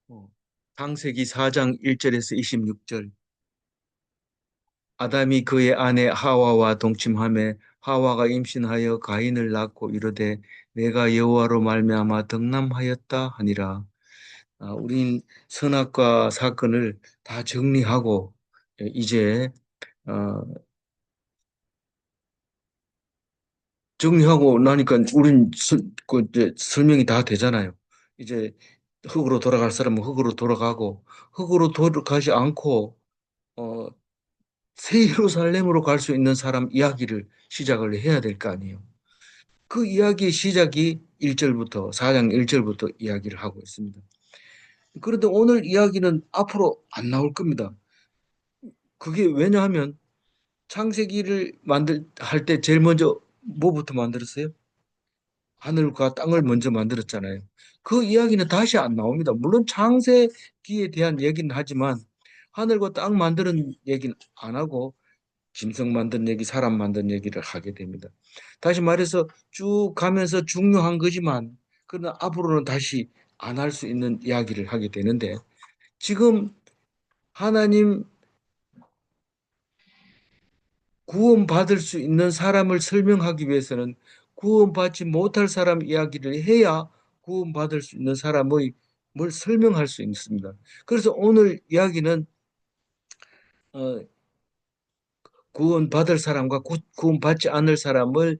어, 창세기 4장 1절에서 26절. 아담이 그의 아내 하와와 동침하며 하와가 임신하여 가인을 낳고 이르되 내가 여호와로 말미암아 덕남하였다 하니라. 우린 선악과 사건을 다 정리하고 이제 어, 정리하고 나니까 우린 이제 설명이 다 되잖아요. 이제 흙으로 돌아갈 사람은 흙으로 돌아가고 흙으로 돌아가지 않고 어, 새 예루살렘으로 갈 수 있는 사람 이야기를 시작을 해야 될 거 아니에요. 그 이야기의 시작이 1절부터 4장 1절부터 이야기를 하고 있습니다. 그런데 오늘 이야기는 앞으로 안 나올 겁니다. 그게 왜냐하면 창세기를 할 때 제일 먼저 뭐부터 만들었어요? 하늘과 땅을 먼저 만들었잖아요. 그 이야기는 다시 안 나옵니다. 물론 창세기에 대한 얘기는 하지만 하늘과 땅 만드는 얘기는 안 하고 짐승 만든 얘기, 사람 만든 얘기를 하게 됩니다. 다시 말해서 쭉 가면서 중요한 거지만 그러나 앞으로는 다시 안 할 수 있는 이야기를 하게 되는데 지금 하나님 구원받을 수 있는 사람을 설명하기 위해서는 구원받지 못할 사람 이야기를 해야 구원받을 수 있는 사람의 뭘 설명할 수 있습니다. 그래서 오늘 이야기는 어, 구원받을 사람과 구원받지 않을 사람을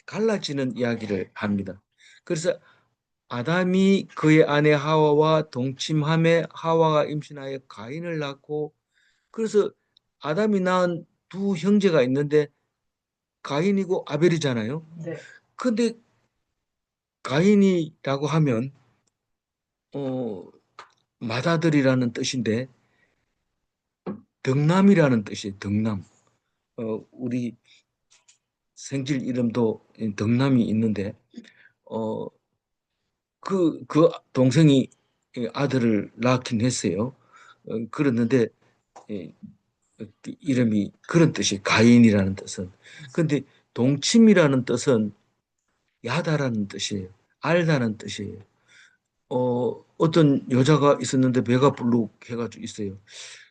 갈라지는 이야기를 합니다. 그래서 아담이 그의 아내 하와와 동침함에 하와가 임신하여 가인을 낳고 그래서 아담이 낳은 두 형제가 있는데 가인이고 아벨이잖아요. 네. 근데 가인이라고 하면 어, 맏아들이라는 뜻인데 덕남이라는 뜻이에요. 덕남. 우리 생질 이름도 덕남이 있는데 어, 그 동생이 아들을 낳긴 했어요. 그랬는데 예, 이름이 그런 뜻이 가인이라는 뜻은. 근데 동침이라는 뜻은 야다라는 뜻이에요. 알다는 뜻이에요. 어떤 여자가 있었는데 배가 불룩 해가지고 있어요.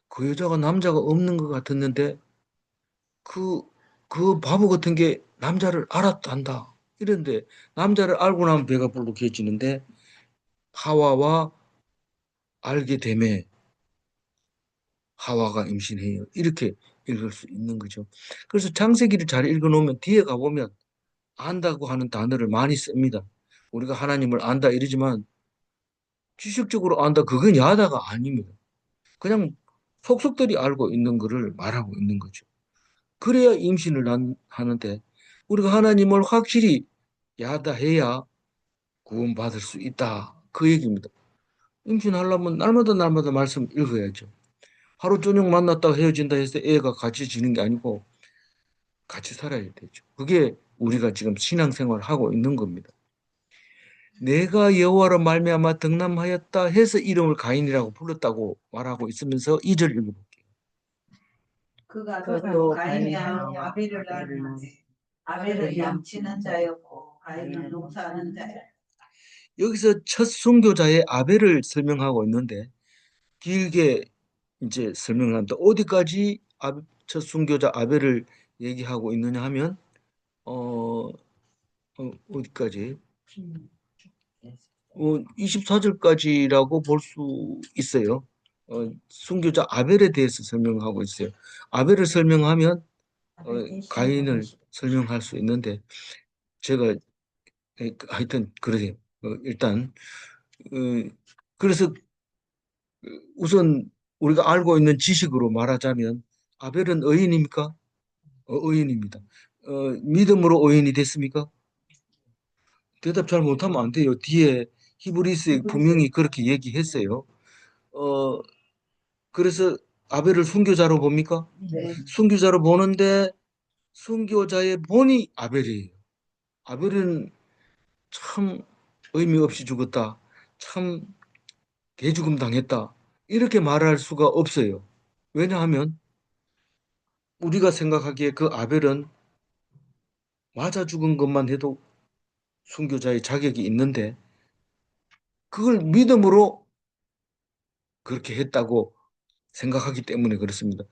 그 여자가 남자가 없는 것 같았는데 그, 그 바보 같은 게 남자를 알았단다. 이런데 남자를 알고 나면 배가 불룩해지는데 하와와 알게 되매 하와가 임신해요. 이렇게 읽을 수 있는 거죠. 그래서 창세기를 잘 읽어놓으면 뒤에 가보면 안다고 하는 단어를 많이 씁니다. 우리가 하나님을 안다 이러지만 지식적으로 안다 그건 야다가 아닙니다. 그냥 속속들이 알고 있는 것을 말하고 있는 거죠. 그래야 임신을 하는데 우리가 하나님을 확실히 야다해야 구원받을 수 있다. 그 얘기입니다. 임신하려면 날마다 날마다 말씀 읽어야죠. 하루 저녁 만났다가 헤어진다 해서 애가 같이 지는 게 아니고 같이 살아야 되죠. 그게 우리가 지금 신앙생활을 하고 있는 겁니다. 내가 여호와로 말미암아 덕남하였다 해서 이름을 가인이라고 불렀다고 말하고 있으면서 2절 읽어볼게요. 그것도 가인이야 아벨을 낳았는데 아벨은 양치는 자였고 가인은 농사하는 자야. 여기서 첫 순교자의 아벨을 설명하고 있는데 길게 이제 설명합니다. 어디까지 첫 순교자 아벨을 얘기하고 있느냐 하면 어, 어디까지? 24절까지라고 볼 수 있어요. 순교자 아벨에 대해서 설명하고 있어요. 아벨을 설명하면 가인을 설명할 수 있는데 제가 하여튼 그러세요. 일단 그래서 우선 우리가 알고 있는 지식으로 말하자면 아벨은 의인입니까? 의인입니다. 믿음으로 의인이 됐습니까? 대답 잘 못하면 안 돼요. 뒤에 히브리스에 분명히 그렇게 얘기했어요. 어, 그래서 아벨을 순교자로 봅니까? 네. 순교자로 보는데 순교자의 본이 아벨이에요. 아벨은 참 의미 없이 죽었다. 참 개죽음 당했다. 이렇게 말할 수가 없어요. 왜냐하면 우리가 생각하기에 그 아벨은 맞아 죽은 것만 해도 순교자의 자격이 있는데 그걸 믿음으로 그렇게 했다고 생각하기 때문에 그렇습니다.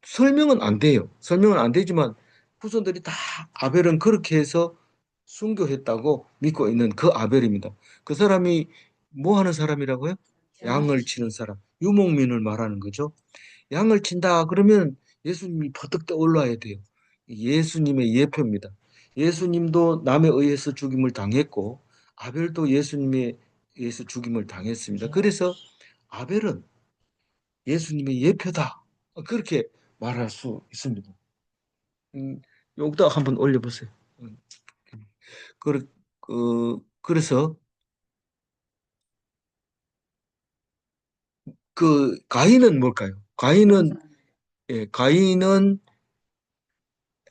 설명은 안 돼요. 설명은 안 되지만 후손들이 다 아벨은 그렇게 해서 순교했다고 믿고 있는 그 아벨입니다. 그 사람이 뭐 하는 사람이라고요? 양을 치는 사람. 유목민을 말하는 거죠. 양을 친다 그러면 예수님이 버뜩 떠올라야 돼요. 예수님의 예표입니다. 예수님도 남에 의해서 죽임을 당했고 아벨도 예수님에 의해서 죽임을 당했습니다. 그래서 아벨은 예수님의 예표다. 그렇게 말할 수 있습니다. 여기다 한번 올려보세요. 음, 그래서 그 가인은 뭘까요? 가인은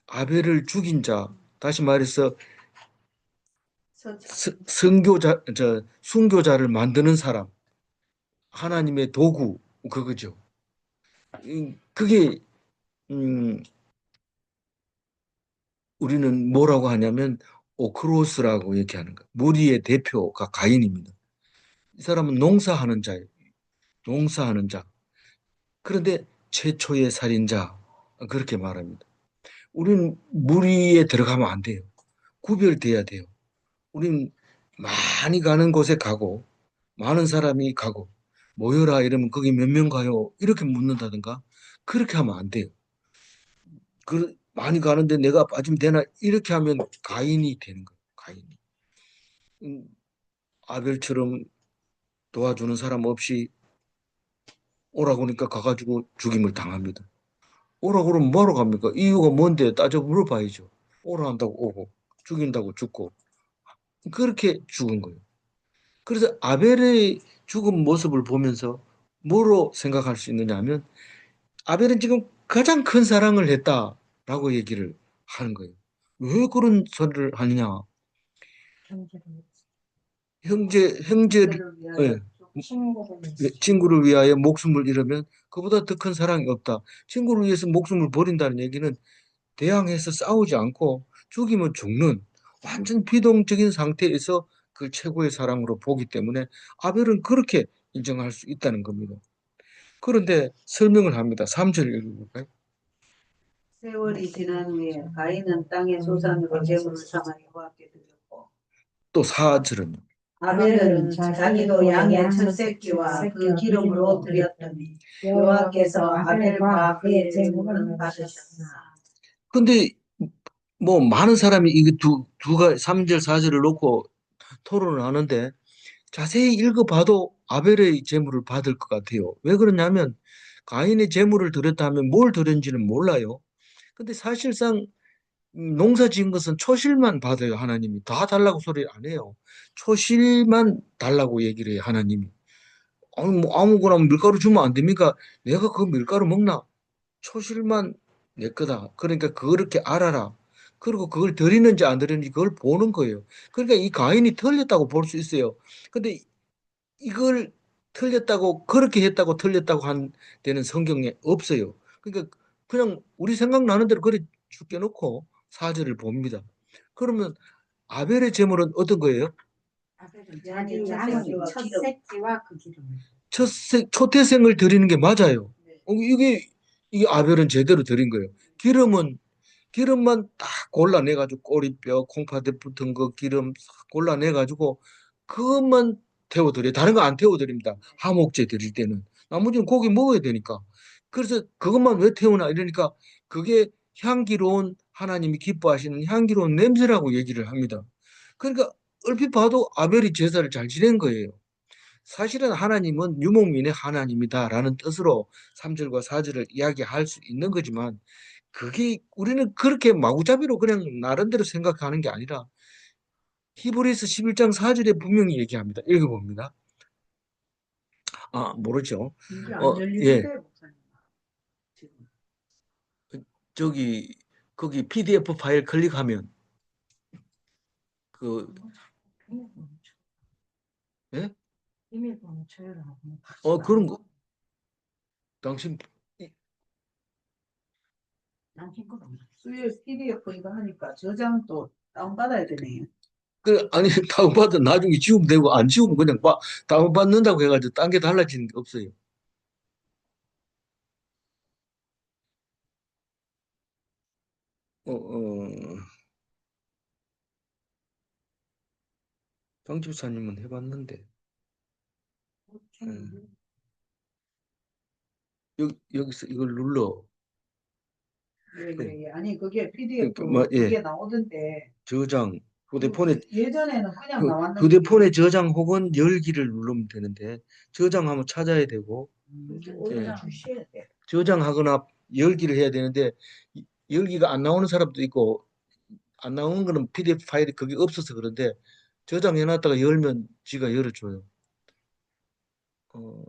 아벨을 죽인 자, 다시 말해서 순교자를 만드는 사람, 하나님의 도구, 그거죠. 그게, 음, 우리는 뭐라고 하냐면, 오크로스라고 얘기하는 거예요. 무리의 대표가 가인입니다. 이 사람은 농사하는 자예요. 농사하는 자. 그런데 최초의 살인자, 그렇게 말합니다. 우리는 무리에 들어가면 안 돼요. 구별돼야 돼요. 우리는 많이 가는 곳에 가고, 많은 사람이 가고, 모여라 이러면 거기 몇 명 가요? 이렇게 묻는다든가, 그렇게 하면 안 돼요. 많이 가는데 내가 빠지면 되나? 이렇게 하면 가인이 되는 거예요. 가인이. 음, 아벨처럼 도와주는 사람 없이 오라고 하니까 가가지고 죽임을 당합니다. 오라고 그러면 뭐하러 갑니까? 이유가 뭔데 따져 물어봐야죠. 오라 한다고 오고, 죽인다고 죽고, 그렇게 죽은 거예요. 그래서 아벨의 죽은 모습을 보면서 뭐로 생각할 수 있느냐 하면 아벨은 지금 가장 큰 사랑을 했다라고 얘기를 하는 거예요. 왜 그런 소리를 하느냐? 형제를, 예, 친구를 위하여 목숨을 잃으면 그보다 더 큰 사랑이 없다. 친구를 위해서 목숨을 버린다는 얘기는 대항해서 싸우지 않고 죽이면 죽는 완전 비동적인 상태에서 그 최고의 사랑으로 보기 때문에 아벨은 그렇게 인정할 수 있다는 겁니다. 그런데 설명을 합니다. 3절 읽어볼까요? 세월이 지난 후에 가인은 땅의 소산으로 제물을 삼아 여호와께 드렸고 또 4절은 아벨은 자기도 양의 첫 새끼와 그 기름으로 드렸더니 여호와께서 아벨과 그의 제물은 받으셨으나. 근데 뭐 많은 사람이 이거 두가 3절 4절을 놓고 토론을 하는데 자세히 읽어봐도 아벨의 제물을 받을 것 같아요. 왜 그러냐면 가인의 제물을 드렸다 하면 뭘 드렸는지는 몰라요. 근데 사실상 농사 지은 것은 초실만 받아요, 하나님이. 다 달라고 소리 안 해요. 초실만 달라고 얘기를 해요, 하나님이. 아니, 뭐 아무거나 밀가루 주면 안 됩니까? 내가 그 밀가루 먹나? 초실만 내 거다. 그러니까 그렇게 알아라. 그리고 그걸 드리는지 안 드리는지 그걸 보는 거예요. 그러니까 이 가인이 틀렸다고 볼 수 있어요. 근데 이걸 틀렸다고 그렇게 했다고 틀렸다고 한 데는 성경에 없어요. 그러니까 그냥 우리 생각나는 대로 그래 죽게 놓고 사절을 봅니다. 그러면 아벨의 제물은 어떤 거예요? 양의 첫 새끼와 그 기름. 초태생을 드리는 게 맞아요. 이게 아벨은 제대로 드린 거예요. 기름만 딱 골라내가지고 꼬리뼈, 콩팥에 붙은 거 기름 싹 골라내가지고 그것만 태워드려요. 다른 거 안 태워드립니다. 하목제 드릴 때는. 나머지는 고기 먹어야 되니까. 그래서 그것만 왜 태우나 이러니까 그게 향기로운 하나님이 기뻐하시는 향기로운 냄새라고 얘기를 합니다. 그러니까 얼핏 봐도 아벨이 제사를 잘 지낸 거예요. 사실은 하나님은 유목민의 하나님이다라는 뜻으로 3절과 4절을 이야기할 수 있는 거지만 그게 우리는 그렇게 마구잡이로 그냥 나름대로 생각하는 게 아니라 히브리서 11장 4절에 분명히 얘기합니다. 읽어봅니다. 아, 모르죠. 이게 안 예. 열리는데 목사님. 지금. 저기 거기 PDF 파일 클릭하면 그 예? 비밀번호 초열하고 그런 거 당신 남긴 건 없나? 수요 PDF 이거 하니까 저장도 다운받아야 되네요. 아니 다운받아 나중에 지우면 되고 안 지우면 그냥 다운받는다고 해가지고 딴 게 달라지는 게 없어요. 어, 장 집사님은 해봤는데. 예. 여기서 이걸 눌러. 예. 아니 그게 PDF 예, 그게 나오던데 저장, 휴대폰에, 예전에는 그냥 나왔는데 휴대폰에 저장 혹은 열기를 누르면 되는데, 저장하면 찾아야 되고, 예, 주셔야 돼. 저장하거나 열기를 해야 되는데, 열기가 안 나오는 사람도 있고, 안 나오는 거는 PDF 파일이 그게 없어서 그런데, 저장해놨다가 열면 지가 열어줘요. 어,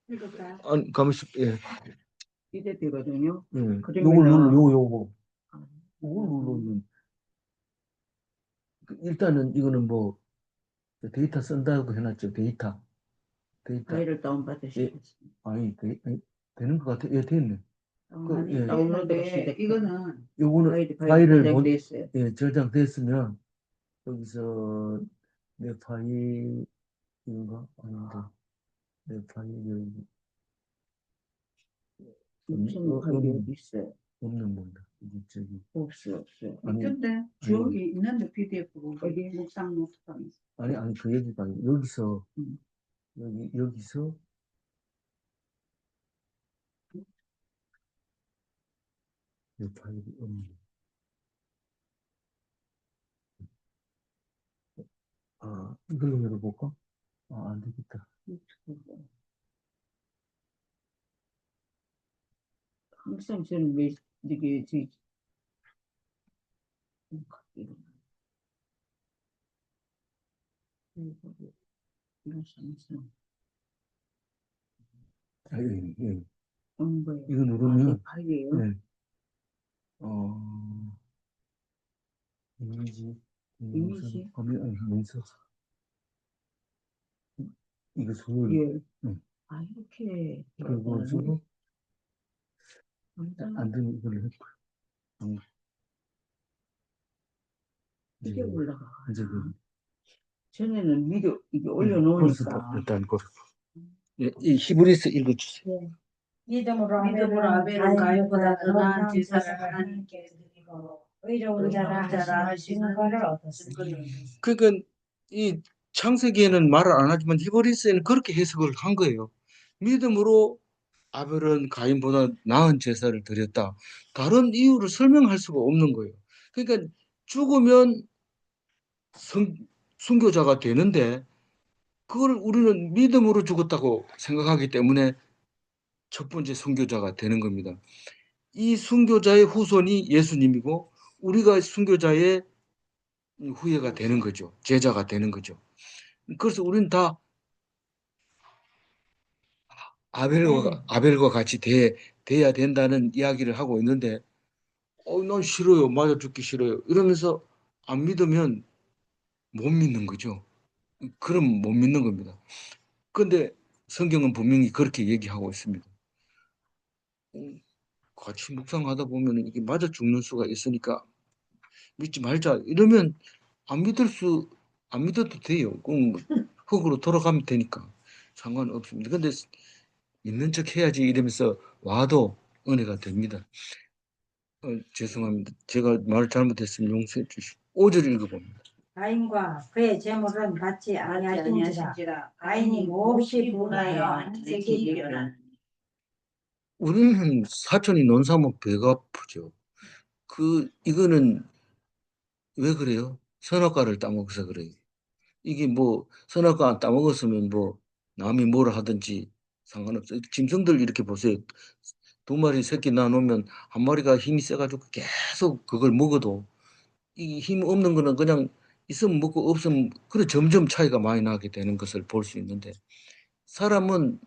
읽을까요? 아니, 가만있어, 예. PDF거든요. 요걸 그러면은 눌러, 요걸 누르면, 일단은 이거는 뭐, 데이터 쓴다고 해놨죠, 데이터. 파일을 예, 다운받으시겠습니다. 아니, 되는 것 같아. 예, 됐네. 예. 다운로드가 이거는 요거는 파일이 파일을 저장돼 있어요. 예, 저장됐으면 여기서 내 파일 인가 아닌데 내 파일이 무슨 파일이 어디 있어요? 없는 건다. 이게 저기 없어요. 아니 있던데 지역이 있는데 PDF로 여기 묵상 노트방에 아니 그 여기가 여기서 음. 여기서 내 파일이 없는. 아 이걸로 열어볼까? 아 안 되겠다. 항상 저는 왜 이게 이런 상상 아, 예. 거예요. 이거 누르면 파일이에요. 예. 어 이미지 이미지? 문서 이거 소리 예. 응. 아 이렇게 그리고 지금 완전 안 되면 이걸로 했고 이게 올라가. 이제 그 전에는 미리 이게 벌써 올려놓으니까. 일단 그 예, 이 히브리서 읽어주세요. 믿음으로 아벨은 가인보다 더 나은 제사를 하나님께 드리고 의로운 의로운 자라 자라 하시는 하시는 것을 것을 얻었으니. 얻었으니 그러니까 이 창세기에는 말을 안 하지만 히브리서에는 그렇게 해석을 한 거예요. 믿음으로 아벨은 가인보다 나은 제사를 드렸다. 다른 이유를 설명할 수가 없는 거예요. 그러니까 죽으면 순교자가 되는데 그걸 우리는 믿음으로 죽었다고 생각하기 때문에 첫 번째 순교자가 되는 겁니다. 이 순교자의 후손이 예수님이고 우리가 순교자의 후예가 되는 거죠. 제자가 되는 거죠. 그래서 우리는 다 아벨과 같이 돼야 된다는 이야기를 하고 있는데 난 싫어요. 맞아 죽기 싫어요. 이러면서 안 믿으면 못 믿는 거죠. 그럼 못 믿는 겁니다. 그런데 성경은 분명히 그렇게 얘기하고 있습니다. 같이 묵상하다 보면 이게 맞아 죽는 수가 있으니까 믿지 말자. 이러면 안 믿을 수, 안 믿어도 돼요. 그럼 흙으로 돌아가면 되니까 상관없습니다. 근데 믿는 척 해야지 이러면서 와도 은혜가 됩니다. 죄송합니다. 제가 말 잘못했으면 용서해 주시고 5절 읽어봅니다. 가인과 그의 재물은 받지 아니하신지라 가인이 몹시 분하여 안색이 일어나니 우리는 사촌이 논사면 배가 아프죠. 이거는 왜 그래요? 선악과를 따먹어서 그래요. 이게 뭐 선악과 안 따먹었으면 뭐 남이 뭐라 하든지 상관없어요. 짐승들 이렇게 보세요. 두 마리 새끼 낳아놓으면 한 마리가 힘이 세가지고 계속 그걸 먹어도 이 힘 없는 거는 그냥 있으면 먹고 없으면 그래 점점 차이가 많이 나게 되는 것을 볼 수 있는데 사람은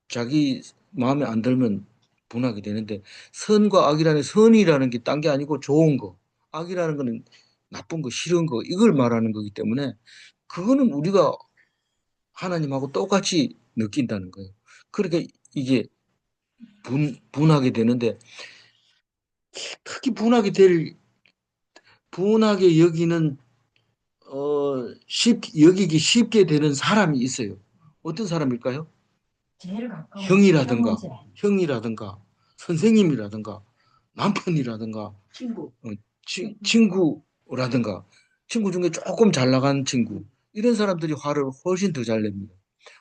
자기 마음에 안 들면 분하게 되는데 선과 악이라는 선이라는 게 딴 게 아니고 좋은 거 악이라는 거는 나쁜 거 싫은 거 이걸 말하는 거기 때문에 그거는 우리가 하나님하고 똑같이 느낀다는 거예요. 그러니까 이게 분하게 되는데 특히 분하게 여기는 여기기 쉽게 되는 사람이 있어요. 어떤 사람일까요? 제일 가까운 형이라든가 형제 형이라든가 선생님이라든가 남편이라든가 친구. 친구라든가 친구 중에 조금 잘 나간 친구 이런 사람들이 화를 훨씬 더 잘 냅니다.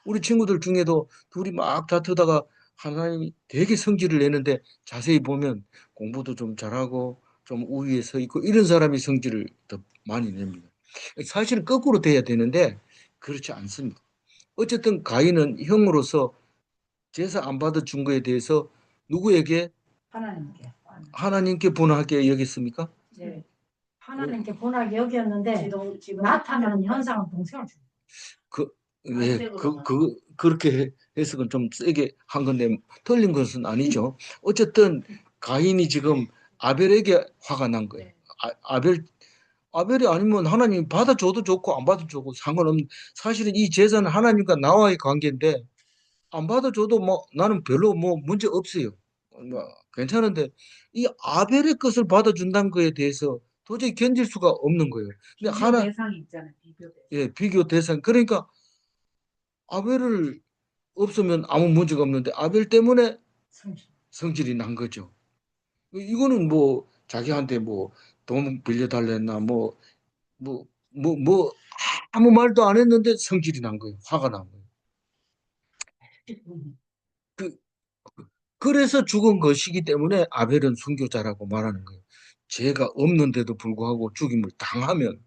우리 친구들 중에도 둘이 막 다투다가 하나님이 되게 성질을 내는데 자세히 보면 공부도 좀 잘하고 좀 우위에 서 있고 이런 사람이 성질을 더 많이 냅니다. 사실은 거꾸로 돼야 되는데 그렇지 않습니다. 어쨌든 가인은 형으로서 제사 안 받아준 거에 대해서 누구에게 하나님께. 하나님께 분하게 여겼습니까? 네. 하나님께 분하게 여겼는데 나타나는 현상은 동생을 줍니다. 그, 예, 그렇게 해석은 좀 세게 한 건데 틀린 것은 아니죠. 어쨌든 가인이 지금 아벨에게 화가 난 거예요. 아벨이 아니면 하나님 받아줘도 좋고 안 받아줘도 상관없는 사실은 이 제사는 하나님과 나와의 관계인데 안 받아줘도 뭐 나는 별로 뭐 문제 없어요. 뭐 괜찮은데 이 아벨의 것을 받아준다는 거에 대해서 도저히 견딜 수가 없는 거예요. 근데 비교 대상이 있잖아요. 비교 대상. 예, 비교 대상. 그러니까 아벨을 없으면 아무 문제가 없는데 아벨 때문에 성질이 난 거죠. 이거는 뭐 자기한테 뭐 돈 빌려달랬나 뭐 아무 말도 안 했는데 성질이 난 거예요. 화가 난 거예요. 그, 그래서 죽은 것이기 때문에 아벨은 순교자라고 말하는 거예요. 죄가 없는데도 불구하고 죽임을 당하면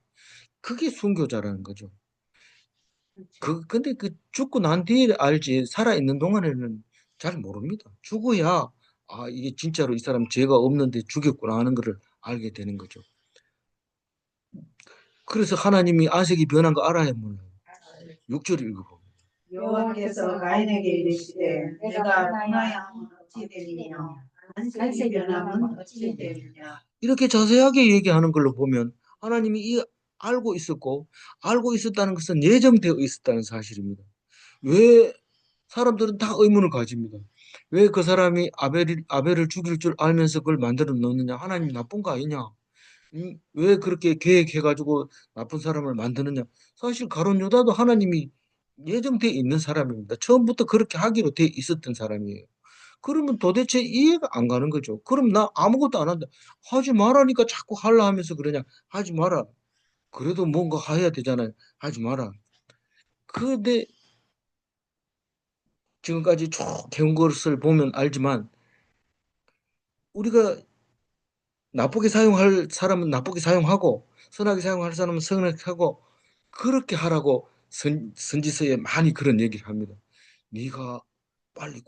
그게 순교자라는 거죠. 근데 그 죽고 난 뒤에 알지 살아 있는 동안에는 잘 모릅니다. 죽어야 아 이게 진짜로 이 사람 죄가 없는데 죽였구나 하는 것을 알게 되는 거죠. 그래서 하나님이 안색이 변한 거 알아야 몰라요. 6절 읽어봅니다. 여호와께서 가인에게 이르시되 내가 문화양은 어찌 되리냐 안색이 변함은 어찌 되리냐. 이렇게 자세하게 얘기하는 걸로 보면 하나님이 알고 있었고 알고 있었다는 것은 예정되어 있었다는 사실입니다. 왜 사람들은 다 의문을 가집니다. 왜 그 사람이 아벨을 죽일 줄 알면서 그걸 만들어 놓느냐? 하나님 나쁜 거 아니냐? 왜 그렇게 계획해가지고 나쁜 사람을 만드느냐? 사실 가룟 유다도 하나님이 예정되어 있는 사람입니다. 처음부터 그렇게 하기로 돼 있었던 사람이에요. 그러면 도대체 이해가 안 가는 거죠. 그럼 나 아무것도 안 한다. 하지 말라니까 자꾸 하려 하면서 그러냐? 하지 마라. 그래도 뭔가 해야 되잖아요. 하지 마라. 근데 지금까지 쭉 해온 것을 보면 알지만 우리가 나쁘게 사용할 사람은 나쁘게 사용하고 선하게 사용할 사람은 선하게 하고 그렇게 하라고 선지서에 많이 그런 얘기를 합니다. 네가 빨리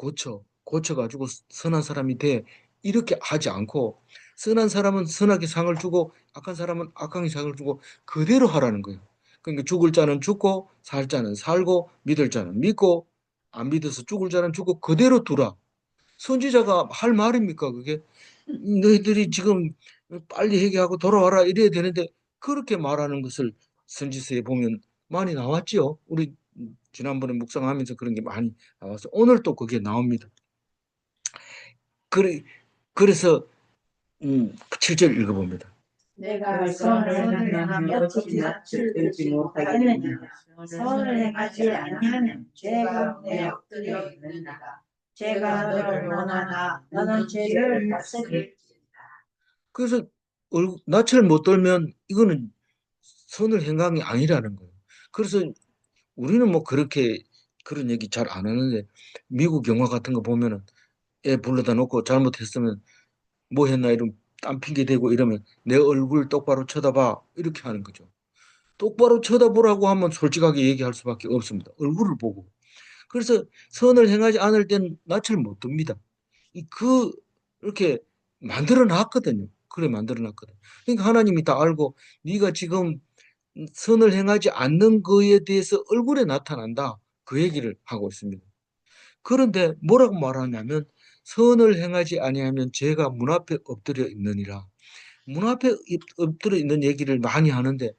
고쳐가지고 선한 사람이 돼. 이렇게 하지 않고 선한 사람은 선하게 상을 주고 악한 사람은 악하게 상을 주고 그대로 하라는 거예요. 그러니까 죽을 자는 죽고 살 자는 살고 믿을 자는 믿고 안 믿어서 죽을 자는 죽고 그대로 두라. 선지자가 할 말입니까 그게? 너희들이 지금 빨리 회개하고 돌아와라 이래야 되는데 그렇게 말하는 것을 선지서에 보면 많이 나왔지요. 우리 지난번에 묵상하면서 그런 게 많이 나와서 오늘 또 그게 나옵니다. 그래서 7절 읽어봅니다. 내가 선을 행하며 어찌 낯을 들지 못하겠느냐. 선을 행하지 아니하면 죄가 내 엎드려 있느니라. 죄가 너를 원하나 너는 죄를 다스릴지니라. 그래서 낯을 못 들면 이거는 선을 행한 게 아니라는 거예요. 그래서 우리는 뭐 그렇게 그런 얘기 잘 안 하는데 미국 영화 같은 거 보면은 애 불러다 놓고 잘못했으면 뭐 했나 이러면 딴 핑계 대고 이러면 내 얼굴 똑바로 쳐다봐 이렇게 하는 거죠. 똑바로 쳐다보라고 하면 솔직하게 얘기할 수밖에 없습니다. 얼굴을 보고. 그래서 선을 행하지 않을 땐 낯을 못 듭니다. 이렇게 만들어 놨거든요. 그래 만들어 놨거든. 그러니까 하나님이 다 알고 네가 지금 선을 행하지 않는 거에 대해서 얼굴에 나타난다. 그 얘기를 하고 있습니다. 그런데 뭐라고 말하냐면 선을 행하지 아니하면 죄가 문 앞에 엎드려 있느니라. 문 앞에 엎드려 있는 얘기를 많이 하는데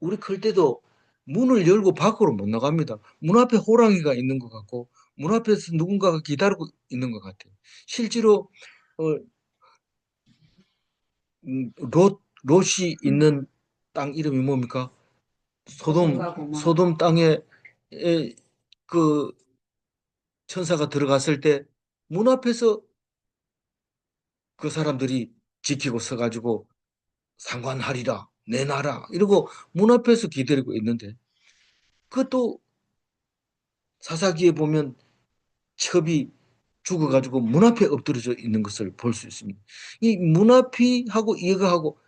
우리 클 때도 문을 열고 밖으로 못 나갑니다. 문 앞에 호랑이가 있는 것 같고 문 앞에서 누군가가 기다리고 있는 것 같아요. 실제로 어, 롯이 있는 땅 이름이 뭡니까? 소돔 땅에 그 천사가 들어갔을 때 문 앞에서 그 사람들이 지키고 서가지고 상관하리라, 내놔라 이러고 문 앞에서 기다리고 있는데 그것도 사사기에 보면 첩이 죽어가지고 문 앞에 엎드려져 있는 것을 볼 수 있습니다. 이 문 앞이하고 이거하고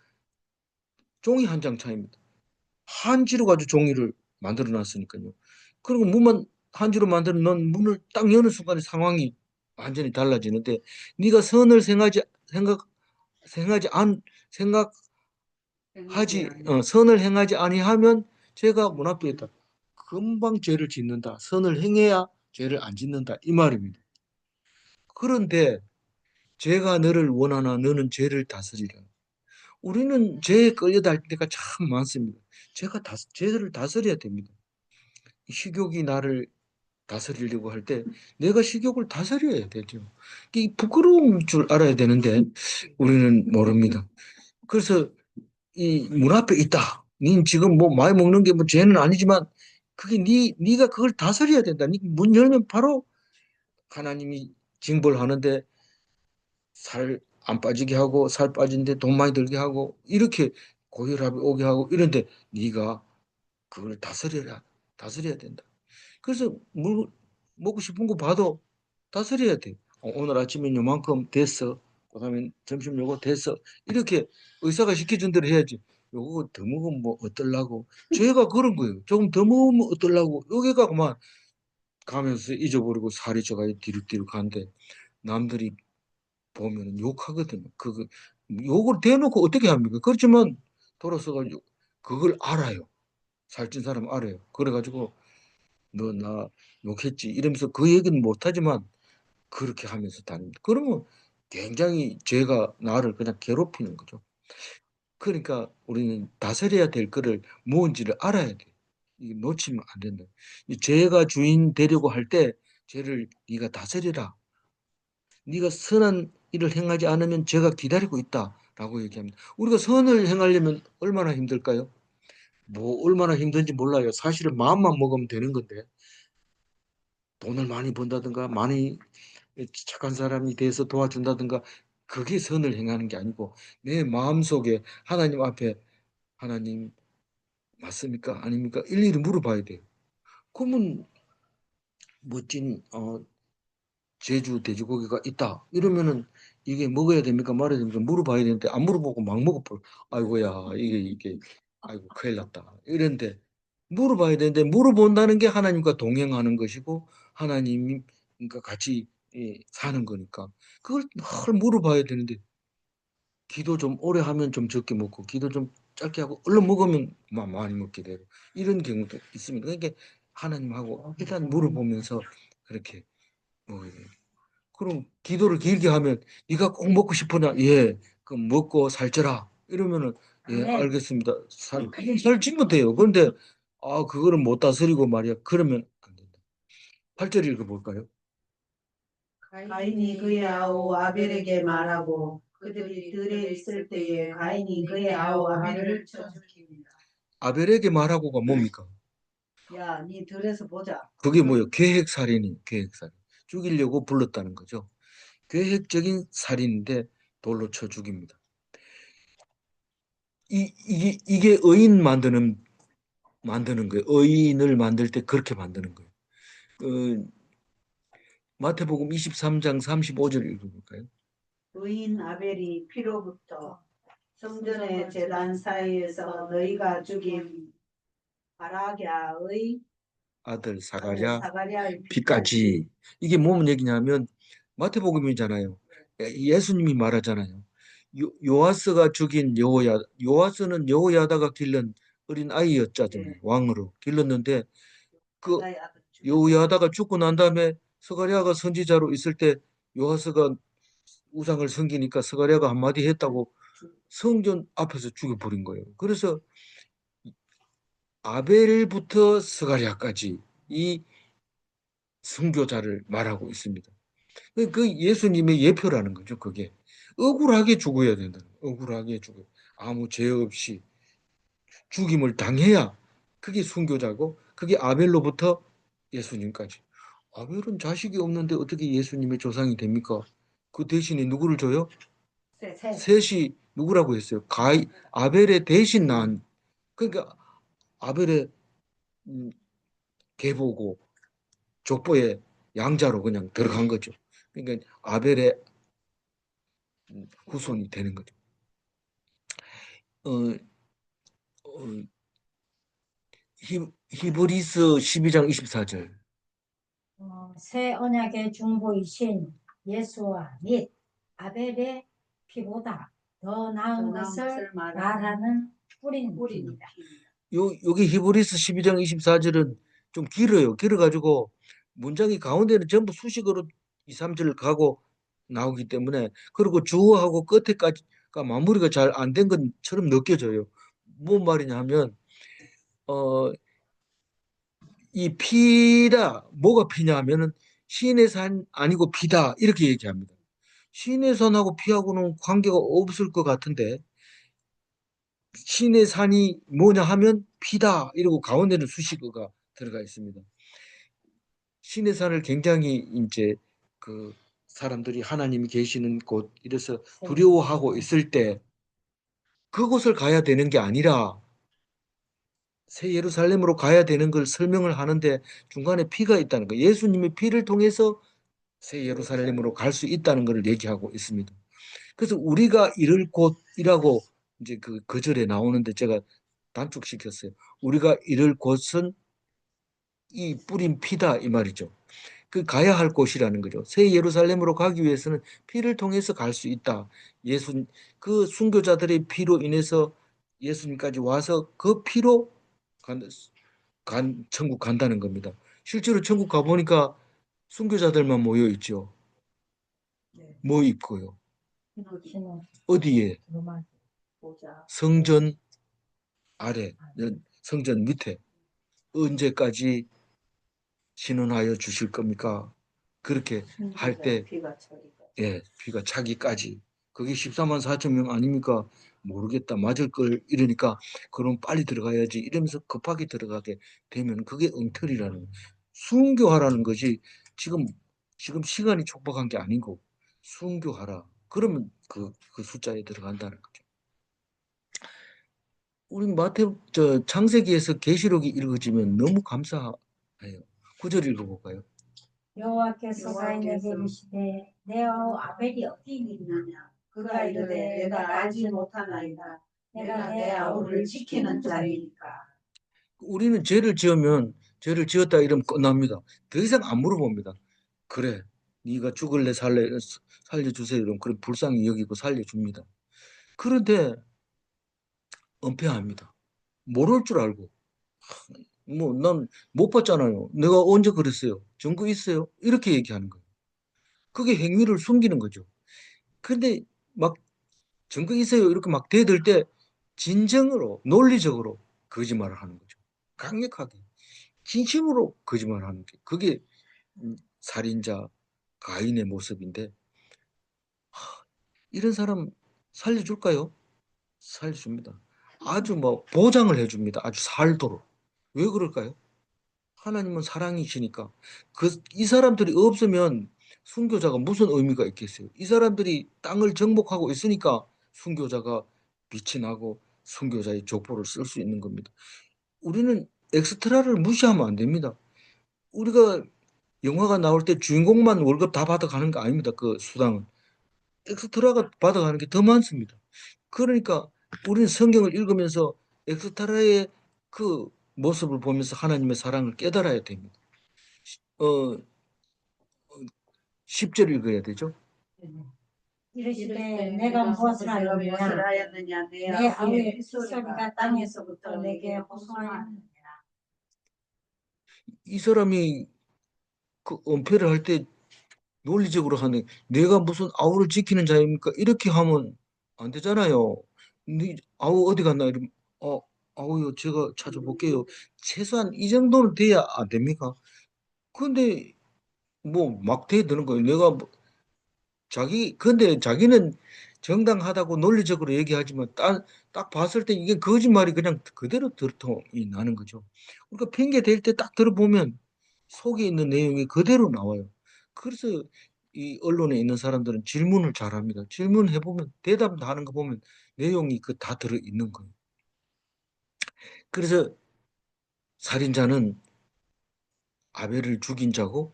종이 한 장 차이입니다. 한지로 가지고 종이를 만들어 놨으니까요. 그리고 문만 한지로 만들어 놓은 문을 딱 여는 순간에 상황이 완전히 달라지는데 네가 선을 생각하지 안 생각하지 선을 행하지 아니하면 죄가 문 앞에 있다. 금방 죄를 짓는다. 선을 행해야 죄를 안 짓는다. 이 말입니다. 그런데 죄가 너를 원하나 너는 죄를 다스리라. 우리는 죄에 끌려다닐 때가 참 많습니다. 죄를 다스려야 됩니다. 식욕이 나를 다스리려고 할 때 내가 식욕을 다스려야 되죠. 이 부끄러운 줄 알아야 되는데 우리는 모릅니다. 그래서 이 문 앞에 있다. 니 지금 뭐 많이 먹는 게 뭐 죄는 아니지만 그게 네가 그걸 다스려야 된다. 문 열면 바로 하나님이 징벌하는데 살 안 빠지게 하고 살 빠진데 돈 많이 들게 하고 이렇게 고혈압이 오게 하고 이런데 네가 그걸 다스려야 된다. 그래서 먹고 싶은 거 봐도 다스려야 돼. 오늘 아침에 요만큼 됐어. 그다음에 점심 요거 됐어. 이렇게 의사가 시켜준 대로 해야지. 요거 더 먹으면 뭐 어떨라고. 죄가 그런 거예요. 조금 더 먹으면 어떨라고. 여기가 그만 가면서 잊어버리고 살이 쪄가 뒤룩뒤룩 하는데 남들이 보면 욕하거든요. 욕을 대놓고 어떻게 합니까? 그렇지만 돌아서가지고 그걸 알아요. 살찐 사람 알아요. 그래가지고 너 나 욕했지 이러면서 그 얘기는 못하지만 그렇게 하면서 다닙니다. 그러면 굉장히 죄가 나를 그냥 괴롭히는 거죠. 그러니까 우리는 다스려야 될 거를 뭔지를 알아야 돼. 이게 놓치면 안 된다. 이 죄가 주인 되려고 할 때 죄를 네가 다스리라. 네가 선한 일을 행하지 않으면 죄가 기다리고 있다라고 얘기합니다. 우리가 선을 행하려면 얼마나 힘들까요? 뭐 얼마나 힘든지 몰라요. 사실은 마음만 먹으면 되는 건데 돈을 많이 번다든가 많이 착한 사람이 돼서 도와준다든가 그게 선을 행하는 게 아니고 내 마음속에 하나님 앞에 하나님 맞습니까? 아닙니까? 일일이 물어봐야 돼요. 그러면 멋진 제주 돼지고기가 있다. 이러면은 이게 먹어야 됩니까? 말아야 됩니까? 물어봐야 되는데 안 물어보고 막 먹어버려. 아이고야 이게 아이고 큰일 났다. 이런데 물어봐야 되는데 물어본다는 게 하나님과 동행하는 것이고 하나님과 같이 사는 거니까 그걸 늘 물어봐야 되는데 기도 좀 오래 하면 좀 적게 먹고 기도 좀 짧게 하고 얼른 먹으면 많이 먹게 되고 이런 경우도 있습니다. 그러니까 하나님하고 일단 물어보면서 그렇게 먹어야 돼요. 그럼 기도를 길게 하면 네가 꼭 먹고 싶으냐? 예. 그럼 먹고 살쪄라. 이러면은 예, 아멘. 알겠습니다. 살찌면 돼요. 그런데 그거를 못 다스리고 말이야. 그러면 안 된다. 8절 읽어볼까요? 가인이 그의 아우 아벨에게 말하고 그들이 들에 있을 때에 가인이 그의 아우 아벨을 쳐 죽입니다. 아벨에게 말하고가 뭡니까? 야, 니 들에서 보자. 그게 뭐예요? 계획살인이 계획살인. 죽이려고 불렀다는 거죠. 계획적인 살인인데 돌로 쳐 죽입니다. 이게 의인 만드는 거예요. 의인을 만들 때 그렇게 만드는 거예요. 어, 마태복음 23장 35절 읽어볼까요? 의인 아벨이 피로부터 성전의 제단 사이에서 너희가 죽인 바라기아의 아들 아들 사가랴 사가랴의 피까지. 이게 뭔 얘기냐면 마태복음이잖아요. 예수님이 말하잖아요. 요아스가 죽인 요아스는 여호야다가 길른 어린 아이였잖아요. 네. 왕으로 길렀는데 그 바다의 아들 여호야다가 죽고 난 다음에 스가랴가 선지자로 있을 때 요아스가 우상을 섬기니까 스가랴가 한마디 했다고 성전 앞에서 죽여버린 거예요. 그래서 아벨부터 스가랴까지 이 순교자를 말하고 있습니다. 그 예수님의 예표라는 거죠. 그게 억울하게 죽어야 된다는 거예요. 억울하게 죽어요. 아무 죄 없이 죽임을 당해야 그게 순교자고 그게 아벨로부터 예수님까지. 아벨은 자식이 없는데 어떻게 예수님의 조상이 됩니까? 그 대신에 누구를 줘요? 셋이 누구라고 했어요? 아벨의 대신 난. 그러니까 아벨의 계보고 족보의 양자로 그냥 들어간 거죠. 그러니까 아벨의 후손이 되는 거죠. 어, 어, 히브리서 12장 24절. 새 언약의 중보이신 예수와 및 아벨의 피보다 더 나은 것을 말하는 뿌리입니다. 여기 히브리서 12장 24절은 좀 길어요. 길어가지고 문장이 가운데는 전부 수식어로 2, 3절 가고 나오기 때문에, 그리고 주어하고 끝에까지가 마무리가 잘 안 된 것처럼 느껴져요. 뭔 말이냐 하면 어, 이 피다, 뭐가 피냐 하면은 시인의 산 아니고 피다, 이렇게 얘기합니다. 시인의 산하고 피하고는 관계가 없을 것 같은데, 시인의 산이 뭐냐 하면 피다, 이러고 가운데는 수식어가 들어가 있습니다. 시인의 산을 굉장히 이제 그 사람들이 하나님이 계시는 곳 이래서 두려워하고 있을 때 그곳을 가야 되는 게 아니라 새 예루살렘으로 가야 되는 걸 설명을 하는데 중간에 피가 있다는 거. 예수님의 피를 통해서 새 예루살렘으로 갈 수 있다는 것을 얘기하고 있습니다. 그래서 우리가 이를 곳이라고 이제 그 절에 나오는데 제가 단축시켰어요. 우리가 이를 곳은 이 뿌린 피다, 이 말이죠. 그 가야 할 곳이라는 거죠. 새 예루살렘으로 가기 위해서는 피를 통해서 갈 수 있다. 그 순교자들의 피로 인해서 예수님까지 와서 그 피로 천국 간다는 겁니다. 실제로 천국 가보니까 순교자들만 모여 있죠. 뭐 있고요. 어디에? 성전 아래, 성전 밑에. 언제까지 신원하여 주실 겁니까? 그렇게 할 때, 예, 비가 차기까지. 그게 14만 4천 명 아닙니까? 모르겠다. 맞을 걸 이러니까 그럼 빨리 들어가야지 이러면서 급하게 들어가게 되면 그게 엉터리라는 거예요. 순교하라는 것이 지금 시간이 촉박한 게 아니고 순교하라. 그러면 그 숫자에 들어간다는 거죠. 우리 창세기에서 계시록이 읽어지면 너무 감사해요. 9절 읽어볼까요? 여호와께서 가인에게 이르시되 내 아벨이 어디 있느냐? 그가 이르되 내가 알지 못하나이다. 내가 내 아우를 지키는 자리니까. 우리는 죄를 지으면 죄를 지었다 이러면 끝납니다. 더 이상 안 물어봅니다. 그래, 네가 죽을래 살려주세요. 이러면 그래 불쌍히 여기고 살려줍니다. 그런데 은폐합니다. 모를 줄 알고. 뭐 난 못 봤잖아요. 내가 언제 그랬어요? 증거 있어요? 이렇게 얘기하는 거예요. 그게 행위를 숨기는 거죠. 근데 막 증거 있어요? 이렇게 막 대들 때 진정으로 논리적으로 거짓말을 하는 거죠. 강력하게. 진심으로 거짓말하는 게 그게 살인자 가인의 모습인데, 이런 사람 살려줄까요? 살려줍니다. 아주 뭐 보장을 해줍니다. 아주 살도록. 왜 그럴까요? 하나님은 사랑이시니까. 이 사람들이 없으면 순교자가 무슨 의미가 있겠어요? 이 사람들이 땅을 정복하고 있으니까 순교자가 빛이 나고 순교자의 족보를 쓸 수 있는 겁니다. 우리는 엑스트라를 무시하면 안 됩니다. 우리가 영화가 나올 때 주인공만 월급 다 받아가는 거 아닙니다. 그 수당은. 엑스트라가 받아가는 게 더 많습니다. 그러니까 우리는 성경을 읽으면서 엑스트라의 그 모습을 보면서 하나님의 사랑을 깨달아야 됩니다. 10절 읽어야 되죠. 이르시되 내가 무엇을 하였느냐? 내 아우의 핏소리가 땅에서부터 내게 호소하였느냐? 이 사람이 그 은폐를 할 때 논리적으로 하는, 내가 무슨 아우를 지키는 자입니까? 이렇게 하면 안 되잖아요. 네 아우 어디 갔나 이러면 아우요 제가 찾아볼게요. 최소한 이 정도는 돼야 안 됩니까? 근데 뭐 막 대드는 거예요. 근데 자기는 정당하다고 논리적으로 얘기하지만 딱 봤을 때 이게 거짓말이 그냥 그대로 들통이 나는 거죠. 그러니까 핑계 댈 때 딱 들어보면 속에 있는 내용이 그대로 나와요. 그래서 이 언론에 있는 사람들은 질문을 잘합니다. 질문해보면 대답 하는 거 보면 내용이 그 다 들어있는 거예요. 그래서 살인자는 아벨을 죽인 자고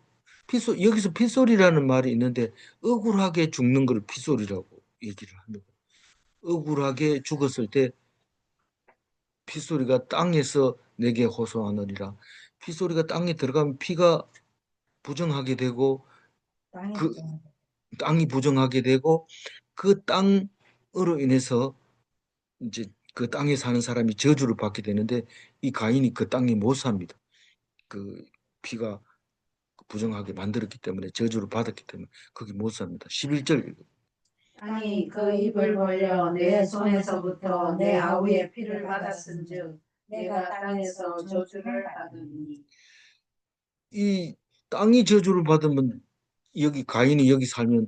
여기서 핏소리라는 말이 있는데 억울하게 죽는 걸 핏소리라고 얘기를 합니다. 억울하게 죽었을 때 핏소리가 땅에서 내게 호소하느니라. 핏소리가 땅에 들어가면 피가 부정하게 되고 땅이 그 부정하게. 땅이 부정하게 되고 그 땅으로 인해서 이제 그 땅에 사는 사람이 저주를 받게 되는데 이 가인이 그 땅에 못 삽니다. 그 피가 부정하게 만들었기 때문에 저주를 받았기 때문에 거기 못 삽니다. 11절 땅이 그 입을 벌려 내 손에서부터 내 아우의 피를 받았은즉 내가 땅에서 저주를 받으니. 이 땅이 저주를 받으면 여기 가인이 여기 살면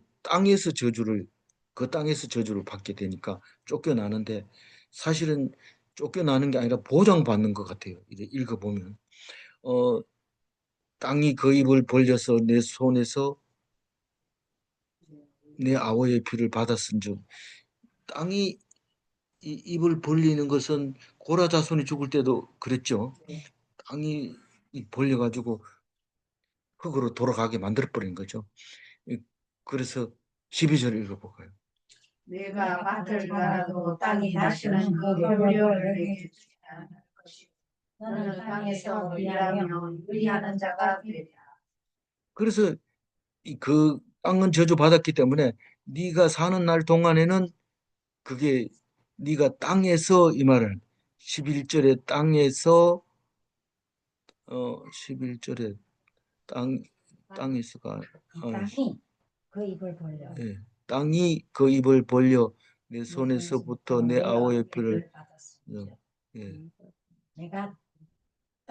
그 땅에서 저주를 받게 되니까 쫓겨나는데 사실은 쫓겨나는 게 아니라 보장받는 것 같아요. 이제 읽어보면 땅이 그 입을 벌려서 내 손에서 내 아우의 피를 받았은즉 땅이 이 입을 벌리는 것은 고라 자손이 죽을 때도 그랬죠. 땅이 벌려가지고 흙으로 돌아가게 만들어버린 거죠. 그래서 12절 읽어볼까요? 내가 밭을 갈아도 땅이 다시는 그 효력을 내게 주지 않을 것이고 너는 땅에서 일하며 유리하는 자가 되리라. 그래서 그 땅은 저주받았기 때문에 네가 사는 날 동안에는 그게 네가 땅에서 이 말은 11절에 땅에서 11절에 땅에서가 땅이 그 입을 벌려 예, 땅이 그 입을 벌려 내 내 손에서부터 내 아우의 피를 받았습니다. 예, 내가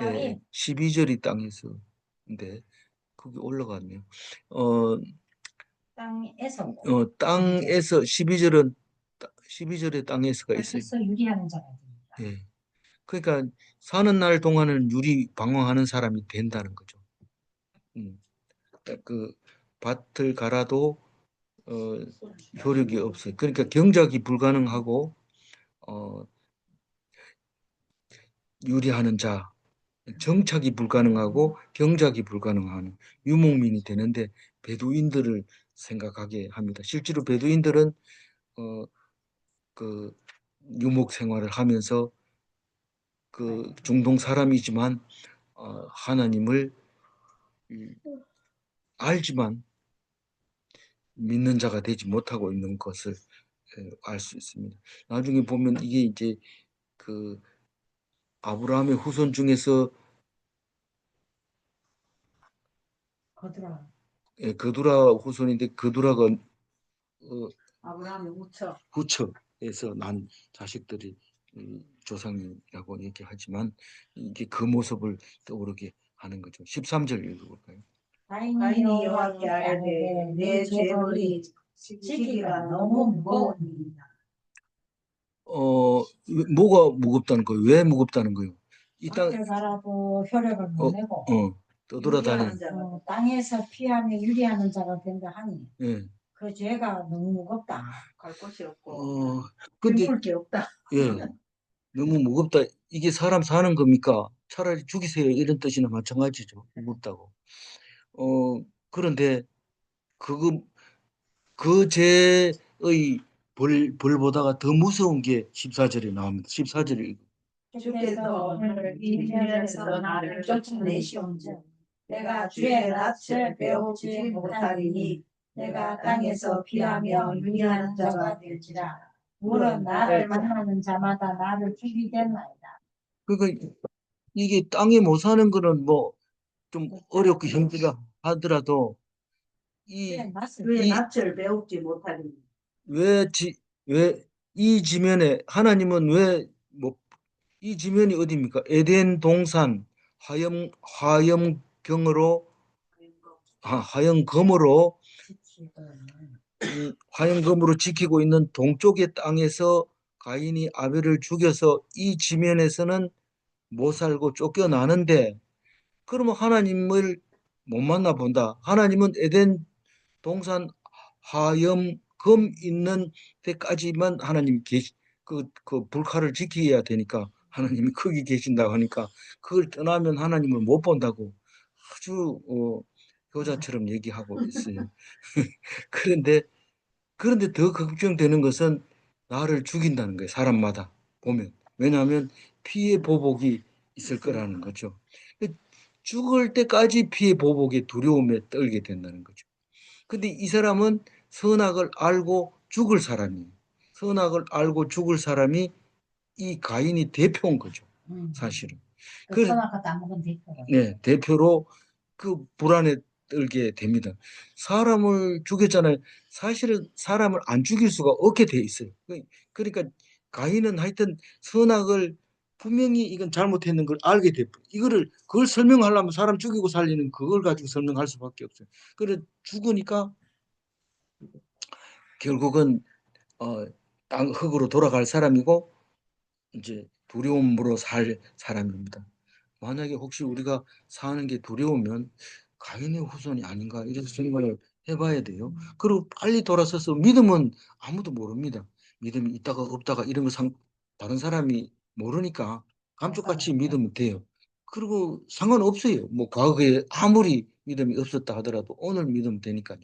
예, 땅이 12절이 땅에서 근데 거기 올라갔네요. 어, 땅에서 땅에서 12절에 땅에서가 있어요. 땅에서 유리하는 자가 됩니다. 예. 그러니까 사는 날 동안은 유리 방황하는 사람이 된다는 거죠. 그 밭을 갈아도 어, 효력이 없어요. 그러니까 경작이 불가능하고 어, 유리하는 자, 정착이 불가능하고 경작이 불가능한 유목민이 되는데 베두인들을 생각하게 합니다. 실제로 베두인들은 그 유목 생활을 하면서 그 중동 사람이지만 하나님을 알지만 믿는 자가 되지 못하고 있는 것을 알 수 있습니다. 나중에 보면 이게 이제 그 아브라함의 후손 중에서 거들어 그두라 후손인데 그두라가 아브라함의 후처. 후처에서 난 자식들이 조상이라고 얘기하지만 이게 그 모습을 떠오르게 하는 거죠. 13절 읽어볼까요? 가인이 여호와께 아뢰되 내 죄벌이 지기가 너무 무거우니이다. 뭐가 무겁다는 거예요? 왜 무겁다는 거예요? 이 땅, 밭을 갈아도 효력을 못 내고 떠돌아다니는, 땅에서 피하며 유리하는 자가 된다 하니 예. 그 죄가 너무 무겁다. 갈 곳이 없고 근데, 힘을 게 없다. 예, 너무 무겁다. 이게 사람 사는 겁니까? 차라리 죽이세요. 이런 뜻이나 마찬가지죠. 무겁다고. 그런데 그거, 그 죄의 벌보다가 더 무서운 게 14절에 나옵니다. 14절에 주께서 오늘 이 면에서 나를 쫓아내시온즉 내가 주의 낯을 배우지 못하리니 내가 땅에서 피하며 유리하는 자가 될지라. 물은 나를 만나는 자마다 나를 죽이겠나이다. 그러니까 이게 땅에 못 사는 거는 뭐 좀 어렵고 힘들어 하더라도 주의 낯을 배우지 못하리니. 왜 이 지면에 하나님은 왜 뭐 이 지면이 어디입니까? 에덴 동산 화염경으로 화염검으로 화염검으로 지키고 있는 동쪽의 땅에서 가인이 아벨을 죽여서 이 지면에서는 못 살고 쫓겨나는데 그러면 하나님을 못 만나 본다. 하나님은 에덴 동산 하염 검 있는 데까지만 하나님이 그 불칼을 지켜야 되니까 하나님이 거기 계신다고 하니까 그걸 떠나면 하나님을 못 본다고 아주 효자처럼 얘기하고 있어요. 그런데 더 걱정되는 것은 나를 죽인다는 거예요. 사람마다 보면. 왜냐하면 피의 보복이 있을 거라는 거죠. 죽을 때까지 피의 보복에 두려움에 떨게 된다는 거죠. 근데 이 사람은 선악을 알고 죽을 사람이에요. 선악을 알고 죽을 사람이 이 가인이 대표인 거죠. 사실은. 그 선악과도 안 먹은 대표가. 네, 대표로 그 불안에 떨게 됩니다. 사람을 죽였잖아요. 사실은 사람을 안 죽일 수가 없게 돼 있어요. 그러니까 가인은 하여튼 선악을 분명히 이건 잘못했는 걸 알게 돼. 그걸 설명하려면 사람 죽이고 살리는 그걸 가지고 설명할 수밖에 없어요. 그래 죽으니까 결국은 땅 흙으로 돌아갈 사람이고 이제 두려움으로 살 사람입니다. 만약에 혹시 우리가 사는 게 두려우면 가인의 후손이 아닌가 이런 생각을 해봐야 돼요. 그리고 빨리 돌아서서 믿음은 아무도 모릅니다. 믿음이 있다가 없다가 이런 거 다른 사람이 모르니까 감쪽같이 믿으면 돼요. 그리고 상관없어요. 뭐 과거에 아무리 믿음이 없었다 하더라도 오늘 믿으면 되니까요.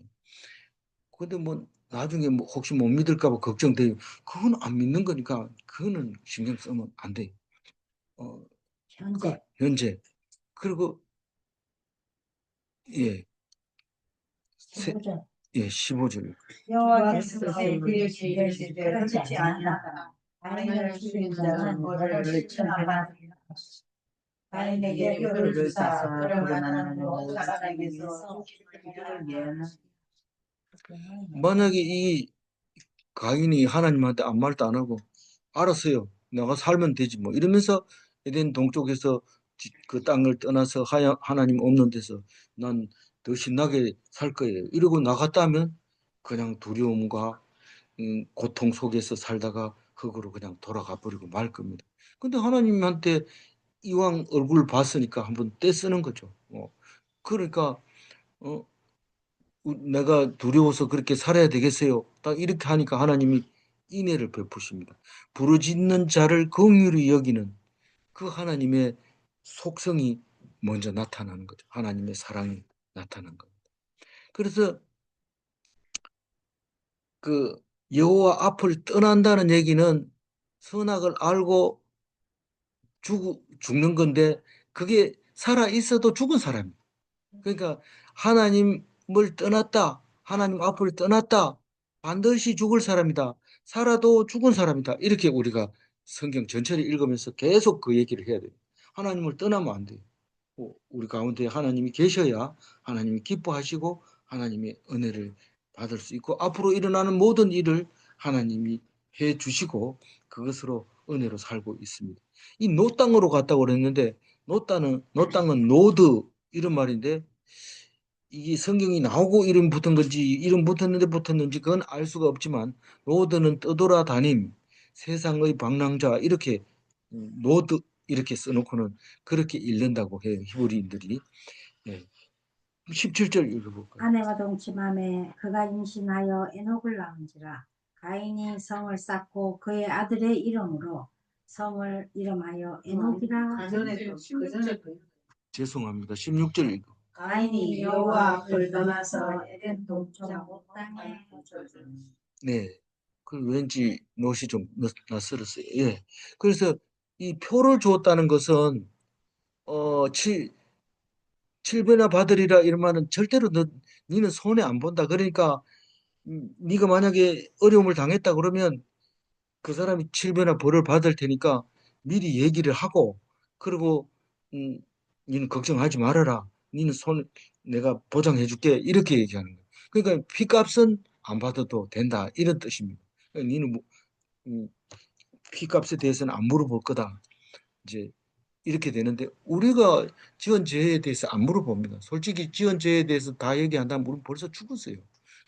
근데 뭐 나중에 뭐 혹시 못 믿을까 봐 걱정돼요. 그건 안 믿는 거니까 그거는 신경 쓰면 안 돼요. 어, 현재. 현재. 그리고 예, 세, 15절. 예, 15절. 여호와께서 그에게 이르시되 그렇지 아니하다. 가인을 죽인 자는 너를 실천하리라. 가인에게 표를 주사 그를 만나는 모든 사람에게서 죽이기를 예언하시니. 만약에 이 가인이 하나님한테 아무 말도 안 하고 알았어요. 내가 살면 되지 뭐 이러면서 에덴 동쪽에서 그 땅을 떠나서 하나님 없는 데서 난 더 신나게 살 거예요. 이러고 나갔다면 그냥 두려움과 고통 속에서 살다가 흙으로 그냥 돌아가 버리고 말 겁니다. 근데 하나님한테 이왕 얼굴 봤으니까 한번 떼쓰는 거죠. 그러니까 어, 내가 두려워서 그렇게 살아야 되겠어요. 딱 이렇게 하니까 하나님이 인애를 베푸십니다. 부르짖는 자를 긍휼히 여기는 그 하나님의 속성이 먼저 나타나는 거죠. 하나님의 사랑이 나타난 겁니다. 그래서 그 여호와 앞을 떠난다는 얘기는 선악을 알고 죽는 건데 그게 살아 있어도 죽은 사람이에요. 그러니까 하나님을 떠났다. 하나님 앞을 떠났다. 반드시 죽을 사람이다. 살아도 죽은 사람이다. 이렇게 우리가 성경 전체를 읽으면서 계속 그 얘기를 해야 돼요. 하나님을 떠나면 안 돼요. 우리 가운데 하나님이 계셔야 하나님이 기뻐하시고 하나님의 은혜를 받을 수 있고 앞으로 일어나는 모든 일을 하나님이 해 주시고 그것으로 은혜로 살고 있습니다. 이 노 땅으로 갔다고 그랬는데 노 땅은 노드 이런 말인데 이게 성경이 나오고 이름 붙은 건지 이름 붙었는데 붙었는지 그건 알 수가 없지만 노드는 떠돌아다님 세상의 방랑자 이렇게 노드 이렇게 써놓고는 그렇게 읽는다고 해요. 히브리인들이. 네. 17절 읽어볼까요? 아내가 동침함에 그가 임신하여 에녹을 낳은지라. 가인이 성을 쌓고 그의 아들의 이름으로 성을 이름하여 에녹이라. 죄송합니다. 16절 읽어. 가인이 여호와 앞을 떠나서 에덴 동쪽 땅에 네. 그 왠지 노시 좀 낯설었어요. 예. 그래서 이 표를 주었다는 것은 칠배나 받으리라 이러면은 절대로 니는 손해 안 본다. 그러니까 네가 만약에 어려움을 당했다 그러면 그 사람이 칠배나 벌을 받을 테니까 미리 얘기를 하고 그리고 니는 걱정하지 말아라. 니는 내가 보장해 줄게. 이렇게 얘기하는 거예요. 그러니까 피값은 안 받아도 된다. 이런 뜻입니다. 그러니까 니는 음, 피값에 대해서는 안 물어볼 거다. 이제 이렇게 되는데 우리가 지은 죄에 대해서 안 물어봅니다. 솔직히 지은 죄에 대해서 다 얘기한다면 우리는 벌써 죽었어요.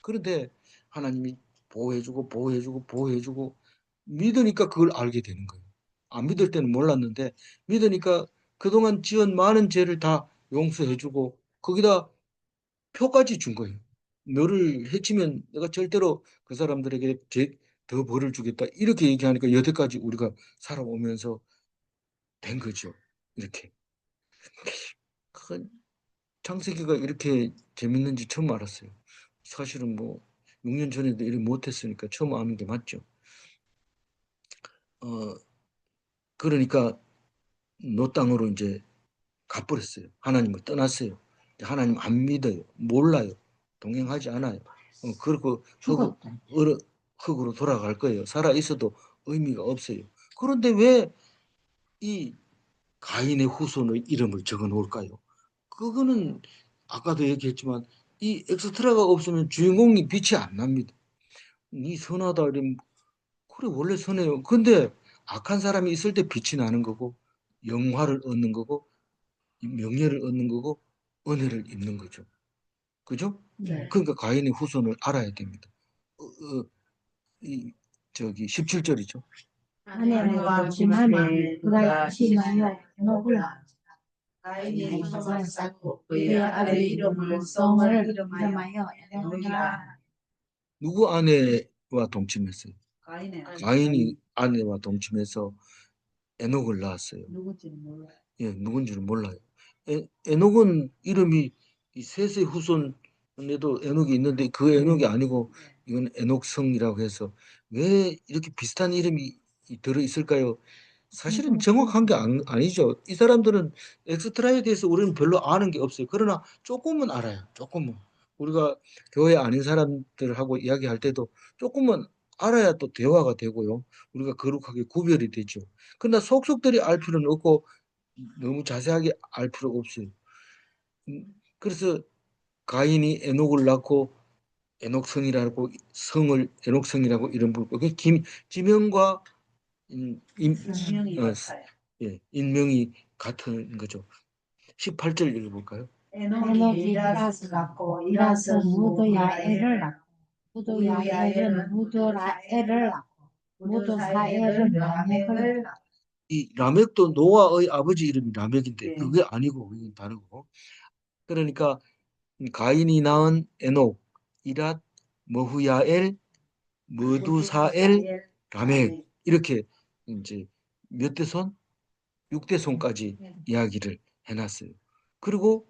그런데 하나님이 보호해주고 보호해주고 보호해주고 믿으니까 그걸 알게 되는 거예요. 안 믿을 때는 몰랐는데 믿으니까 그동안 지은 많은 죄를 다 용서해주고 거기다 표까지 준 거예요. 너를 해치면 내가 절대로 그 사람들에게 더 벌을 주겠다. 이렇게 얘기하니까 여태까지 우리가 살아오면서 된 거죠. 이렇게. 그 창세기가 이렇게 재밌는지 처음 알았어요. 사실은 뭐 6년 전에도 이렇게 못했으니까 처음 아는 게 맞죠. 그러니까 노 땅으로 이제 가버렸어요. 하나님을 떠났어요. 하나님 안 믿어요. 몰라요. 동행하지 않아요. 그리고 죽었다. 흙으로 돌아갈 거예요. 살아 있어도 의미가 없어요. 그런데 왜 이 가인의 후손의 이름을 적어 놓을까요? 그거는 아까도 얘기했지만 이 엑스트라가 없으면 주인공이 빛이 안 납니다. 이 선하다 이러면 그래 원래 선해요. 근데 악한 사람이 있을 때 빛이 나는 거고 영화를 얻는 거고 명예를 얻는 거고 은혜를 입는 거죠. 그죠? 네. 그러니까 가인의 후손을 알아야 됩니다. 이 저기 17절이죠. 아내와 동침하니 그가 의심하여 에녹을 가인이 성을 쌓고 그의 그의 아들 아들 이름을 이름을 성을 성을 이름하여 에녹이라. 누구 아내와 동침했어요? 가인의 가인이 아내와 동침해서 에녹을 낳았어요. 누군지는 몰라요. 예, 누군지는 몰라요. 에녹은 이름이 이 셋의 후손에도 에녹이 있는데 그 에녹이 아니고 이건 에녹성이라고 해서 왜 이렇게 비슷한 이름이 들어 있을까요? 사실은 정확한 게 아니죠. 이 사람들은 엑스트라에 대해서 우리는 별로 아는 게 없어요. 그러나 조금은 알아요. 조금은. 우리가 교회 아닌 사람들하고 이야기할 때도 조금은 알아야 또 대화가 되고요. 우리가 거룩하게 구별이 되죠. 그러나 속속들이 알 필요는 없고 너무 자세하게 알 필요가 없어요. 그래서 가인이 에녹을 낳고 에녹성이라고 성을 에녹성이라고 이름 부르고 그 지명과 지명이 어, 같아요. 예, 인명이 같은 거죠. 18절 읽어볼까요? 에녹이 이라스 낳고 이라스 무드야엘을 낳고 무드야엘은 무드라엘을 낳고 무드사엘은 라멕을 낳고. 이 라멕도 노아의 아버지 이름이 라멕인데 네. 그게 아니고 이건 다르고. 그러니까 가인이 낳은 에녹, 이랏, 머후야엘, 머두사엘, 라멕 이렇게 이제 몇 대 손? 6대 손까지 이야기를 해놨어요. 그리고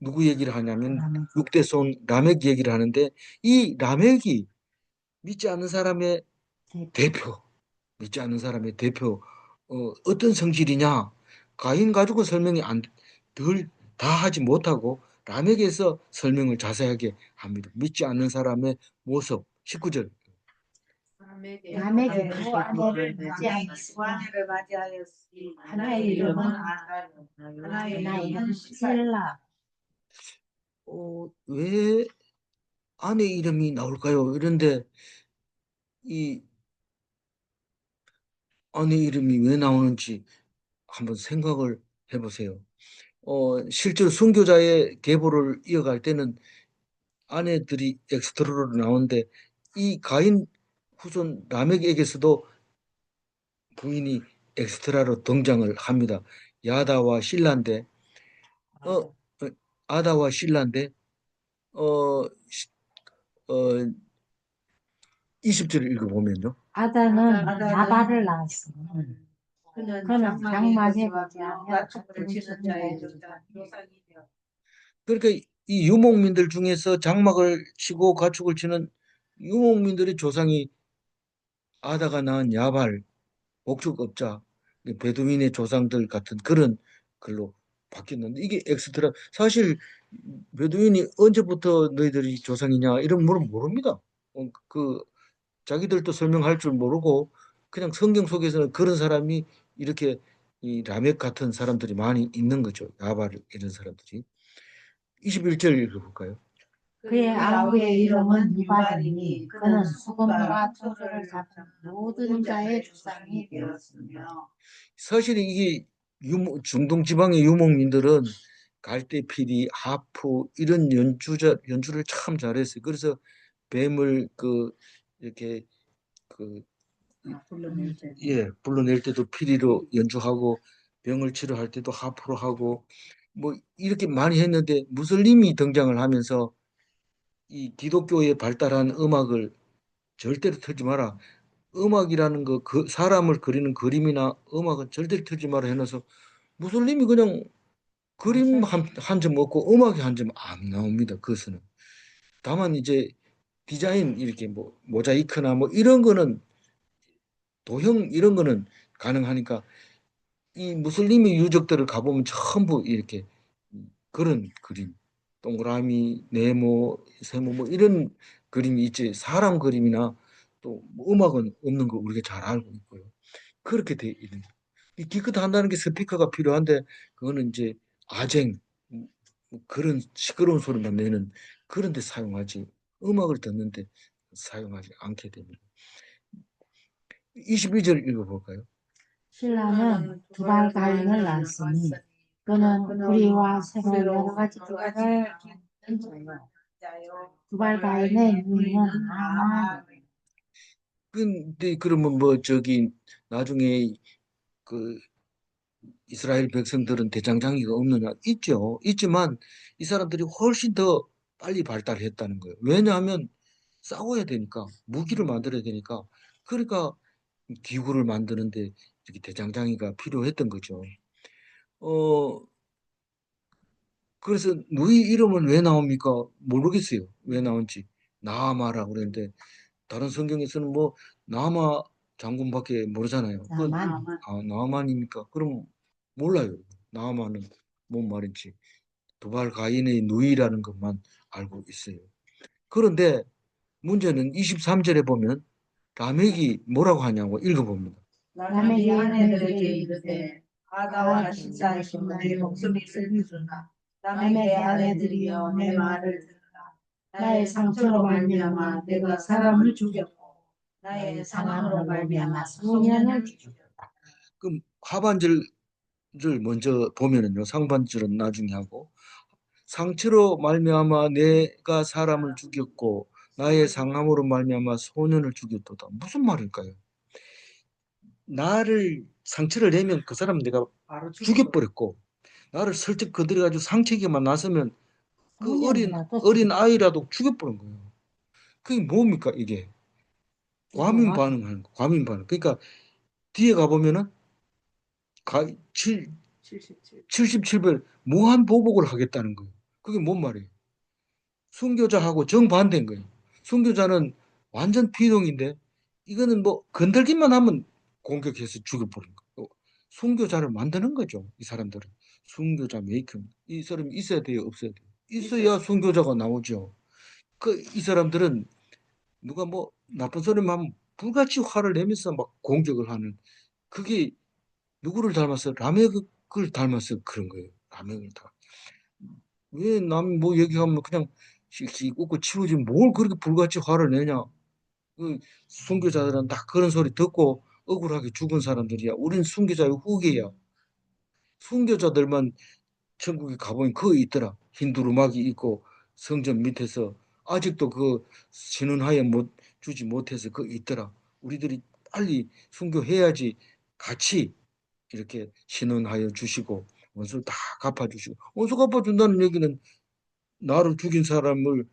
누구 얘기를 하냐면 6대 손 라멕 얘기를 하는데 이 라멕이 믿지 않는 사람의 대표, 믿지 않는 사람의 대표 어떤 성질이냐? 가인 가지고 설명이 다 하지 못하고 라멕에서 설명을 자세하게 합니다. 믿지 않는 사람의 모습 19절. 라멕이 두 아내를 맞이하였으니 하나의 이름은 아달, 하나의 이름은 실라. 왜 아내 이름이 나올까요? 이런데 이 아내 이름이 왜 나오는지 한번 생각을 해보세요. 실제로 순교자의 계보를 이어갈 때는 아내들이 엑스트라로 나오는데 이 가인 후손 라멕에게서도 부인이 엑스트라로 등장을 합니다. 야다와 실라인데 어, 아다와 실라인데 시- 어, 20절 읽어보면요. 아다는 나발을 낳았어. 그는 장막에 거주하며 가축을 치는 자의 조상이 되었다. 그러니까 이 유목민들 중에서 장막을 치고 가축을 치는 유목민들의 조상이 아다가 낳은 야발, 목축업자, 베두인의 조상들 같은 그런 글로 바뀌었는데 이게 엑스트라 사실 베두인이 언제부터 너희들이 조상이냐 이런 물은 모릅니다. 그 자기들도 설명할 줄 모르고 그냥 성경 속에서는 그런 사람이 이렇게 이 라멕 같은 사람들이 많이 있는 거죠. 야발 이런 사람들이. 21절 읽어볼까요? 그의 아버지의 이름은 유발이니 그는 수금과 투주를 잡는 모든 자의 조상이 되었으며. 사실 이게 중동 지방의 유목민들은 갈대피리, 하프 이런 연주를 참 잘했어요. 그래서 뱀을 이렇게 그 불러낼 때. 예, 불러낼 때도 피리로 연주하고 병을 치료할 때도 하프로 하고 뭐 이렇게 많이 했는데 무슬림이 등장을 하면서 이 기독교에 발달한 음악을 절대로 틀지 마라. 음악이라는 거, 그 사람을 그리는 그림이나 음악은 절대로 틀지 마라 해놔서 무슬림이 그냥 그림 한 점 없고 음악이 한 점 안 나옵니다. 그것은. 다만 이제 디자인 이렇게 뭐 모자이크나 뭐 이런 거는 도형 이런 거는 가능하니까 이 무슬림의 유적들을 가보면 전부 이렇게 그런 그림, 동그라미, 네모, 세모 뭐 이런 그림이 있지. 사람 그림이나 또뭐 음악은 없는 거 우리가 잘 알고 있고요. 그렇게 돼 있는 거예요. 이 기껏 한다는 게 스피커가 필요한데 그거는 이제 아쟁 뭐 그런 시끄러운 소리만 내는 그런 데 사용하지 음악을 듣는데 사용하지 않게 됩니다. 22절 읽어볼까요? 신라는 두발 가인을 낳았으니 그는 우리와 새로 여러 가지 두발을 낳은 자요. 두발 가인의 유인은 나만. 근데 그러면 뭐 저기 나중에 그 이스라엘 백성들은 대장장이가 없느냐? 있죠. 있지만 이 사람들이 훨씬 더 빨리 발달했다는 거예요. 왜냐하면 싸워야 되니까 무기를 만들어야 되니까 그러니까 기구를 만드는데 이렇게 대장장이가 필요했던 거죠. 어 그래서 누이 이름은 왜 나옵니까? 모르겠어요. 왜 나온지. 나아마라고 그랬는데 다른 성경에서는 뭐 나아마 장군밖에 모르잖아요. 나만. 나아만입니까? 그럼 몰라요. 나아만은 뭔 말인지. 두발 가인의 누이라는 것만 알고 있어요. 그런데 문제는 23절에 보면 라멕이 뭐라고 하냐고 읽어봅니다. 라멕이 아내들에게 이르되 아가와 신사하시고 내 목소리를 들으라. 라멕의 아내들이여 내 말을 들으라. 나의 상처로 말미암아 내가 사람을 죽였고 나의 사랑으로 말미암아 소년을 죽였다. 그럼 하반절을 먼저 보면은요. 상반절은 나중에 하고 상처로 말미암아 내가 사람을 죽였고 나의 상함으로 말미암아 소년을 죽였도다. 무슨 말일까요? 나를 상처를 내면 그 사람 내가 바로 죽여버렸고 나를 슬쩍 건드려가지고 상처기만 나서면 그 소년이라도 어린 아이라도 죽여버린 거예요. 그게 뭡니까 이게? 과민 반응하는 거. 과민 반응. 그러니까 뒤에 가보면은 가, 77. 77별 무한 보복을 하겠다는 거예요. 그게 뭔 말이에요? 순교자하고 정반대인 거예요. 순교자는 완전 피동인데 이거는 뭐 건들기만 하면 공격해서 죽여버리는 거예요. 순교자를 만드는 거죠. 이 사람들은. 순교자 메이킹. 이 사람이 있어야 돼요? 없어야 돼요? 있어야 순교자가 나오죠. 이 사람들은 누가 뭐 나쁜 소리만 하면 불같이 화를 내면서 막 공격을 하는 그게 누구를 닮았어? 라멕을 닮았어. 그런 거예요. 라멕을 닮. 왜 남 뭐 얘기하면 그냥 씩씩 웃고 치우지 뭘 그렇게 불같이 화를 내냐? 그 순교자들은 다 그런 소리 듣고 억울하게 죽은 사람들이야. 우린 순교자의 후계야. 순교자들만 천국에 가보면 거기 있더라. 흰 두루마기 있고 성전 밑에서 아직도 그 신원하여 못 주지 못해서 거기 있더라. 우리들이 빨리 순교해야지 같이 이렇게 신원하여 주시고 원수 다 갚아주시고 원수 갚아준다는 얘기는 나를 죽인 사람을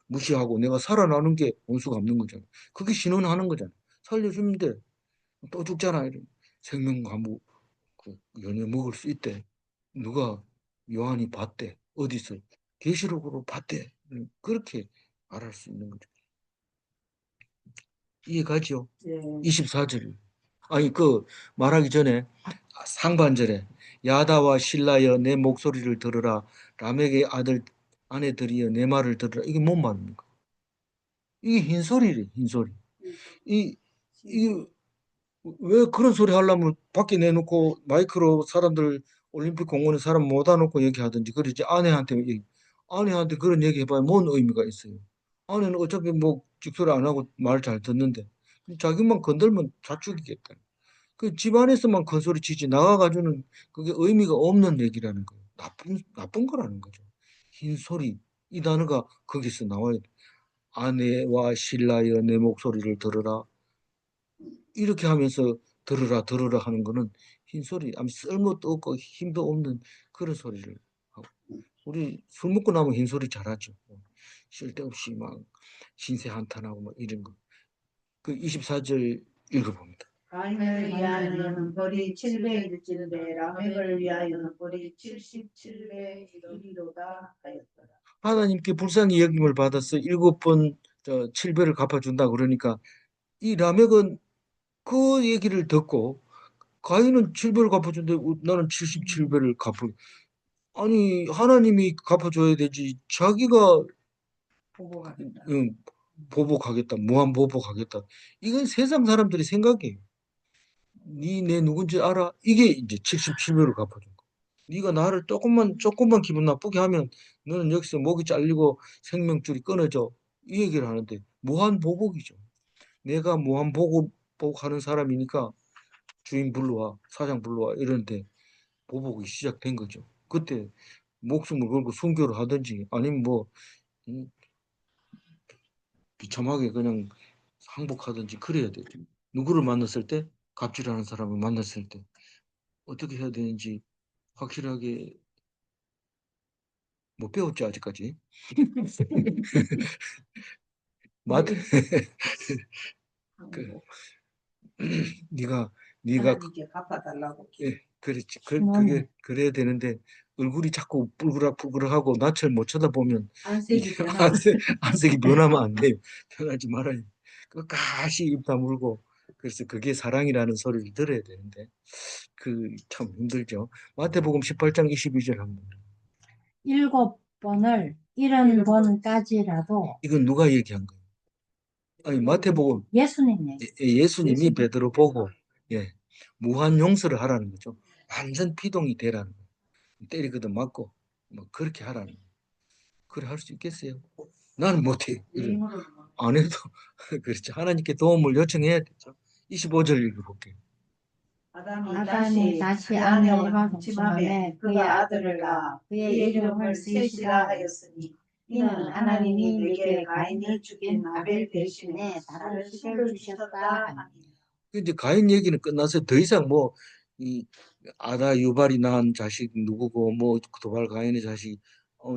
무시하고 내가 살아나는 게 원수 갚는 거잖아. 그게 신원하는 거잖아. 살려주면 돼. 또 죽잖아. 이런. 생명 감옥 그 연회 먹을 수 있대. 누가 요한이 봤대. 어디서? 계시록으로 봤대. 그렇게 말할 수 있는 거죠. 이해가죠? 네. 24절. 아니 그 말하기 전에 상반절에 야다와 실라여 내 목소리를 들으라 라멕의 아들 아내들이여 내 말을 들으라 이게 뭔 말입니까? 이게 흰소리래 흰소리. 이, 이 왜 그런 소리 하려면 밖에 내놓고 마이크로 사람들 올림픽 공원에 사람 모아 놓고 얘기하든지 그러지 아내한테 그런 얘기 해봐야 뭔 의미가 있어요. 아내는 어차피 뭐 직소리 안 하고 말 잘 듣는데 자기만 건들면 자축이겠다. 그 집안에서만 큰 소리 치지 나가가지고는 그게 의미가 없는 얘기라는 거예요. 나쁜 거라는 거죠. 흰 소리 이 단어가 거기서 나와야 돼. 아내와 신라여 내 목소리를 들으라. 이렇게 하면서 들으라 들으라 하는 거는 흰 소리, 아무 쓸모도 없고 힘도 없는 그런 소리를 하고 우리 술 먹고 나면 흰 소리 잘하죠. 쓸데없이 막 신세 한탄하고 뭐 이런 거. 그 24절 읽어봅니다. 가인을 위하여는 벌이 700일진데 라멕을 위하여는 벌이 77일이로다 하였더라. 하나님께 불쌍히 여김을 받아서 7번 7배를 갚아준다 그러니까 이 라멕은 그 얘기를 듣고 가인은 7배를 갚아준대 나는 77배를 갚을 아니 하나님이 갚아줘야 되지 자기가 보복하겠다. 보복하겠다 무한 보복하겠다 이건 세상 사람들이 생각이에요. 네 내 누군지 알아? 이게 이제 77배를 갚아준 거. 네가 나를 조금만 기분 나쁘게 하면 너는 여기서 목이 잘리고 생명줄이 끊어져. 이 얘기를 하는데 무한 보복이죠. 내가 무한 보복하는 사람이니까 주인 불러와, 사장 불러와 이러는데 보복이 시작된 거죠. 그때 목숨을 걸고 순교를 하든지 아니면 뭐 음, 비참하게 그냥 항복하든지 그래야 돼요. 누구를 만났을 때 갑질하는 사람을 만났을 때 어떻게 해야 되는지 확실하게 못 배웠죠 아직까지. 맞. 그 네가 하나님께 갚아달라고. 예, 그렇지. 네. 그게 그래야 되는데 얼굴이 자꾸 뿔그락뿔그락하고 낯을 못 쳐다보면 안색이 이게 변하면 안색이 변하면 안 돼요. 변하지 말아요. 끝까지 입 다물고 그래서 그게 사랑이라는 소리를 들어야 되는데 그 참 힘들죠. 마태복음 18장 22절 한번. 7번을 70번까지라도 이건 누가 얘기한 거예요? 아니 마태복음 예수님 얘기. 예수님이 베드로 보고 예, 무한 용서를 하라는 거죠. 완전 피동이 되라는 거예요. 때리거든 맞고 뭐 그렇게 하라는 거예요. 그래 할 수 있겠어요? 나는 못해요. 안 해도 그렇죠. 하나님께 도움을 요청해야 되죠. 25절 읽어볼게요. 아담이 다시 아내와 동침함에 그의 아들을 낳아 그의 이름을 셋이라 하였으니 이는 하나님이 내게 가인을 죽인 아벨 대신에 다른 식을 주셨다 하니. 이제 가인 얘기는 끝나서 더 이상 뭐 이 아다 유발이 낳은 자식 누구고 뭐 도발 가인의 자식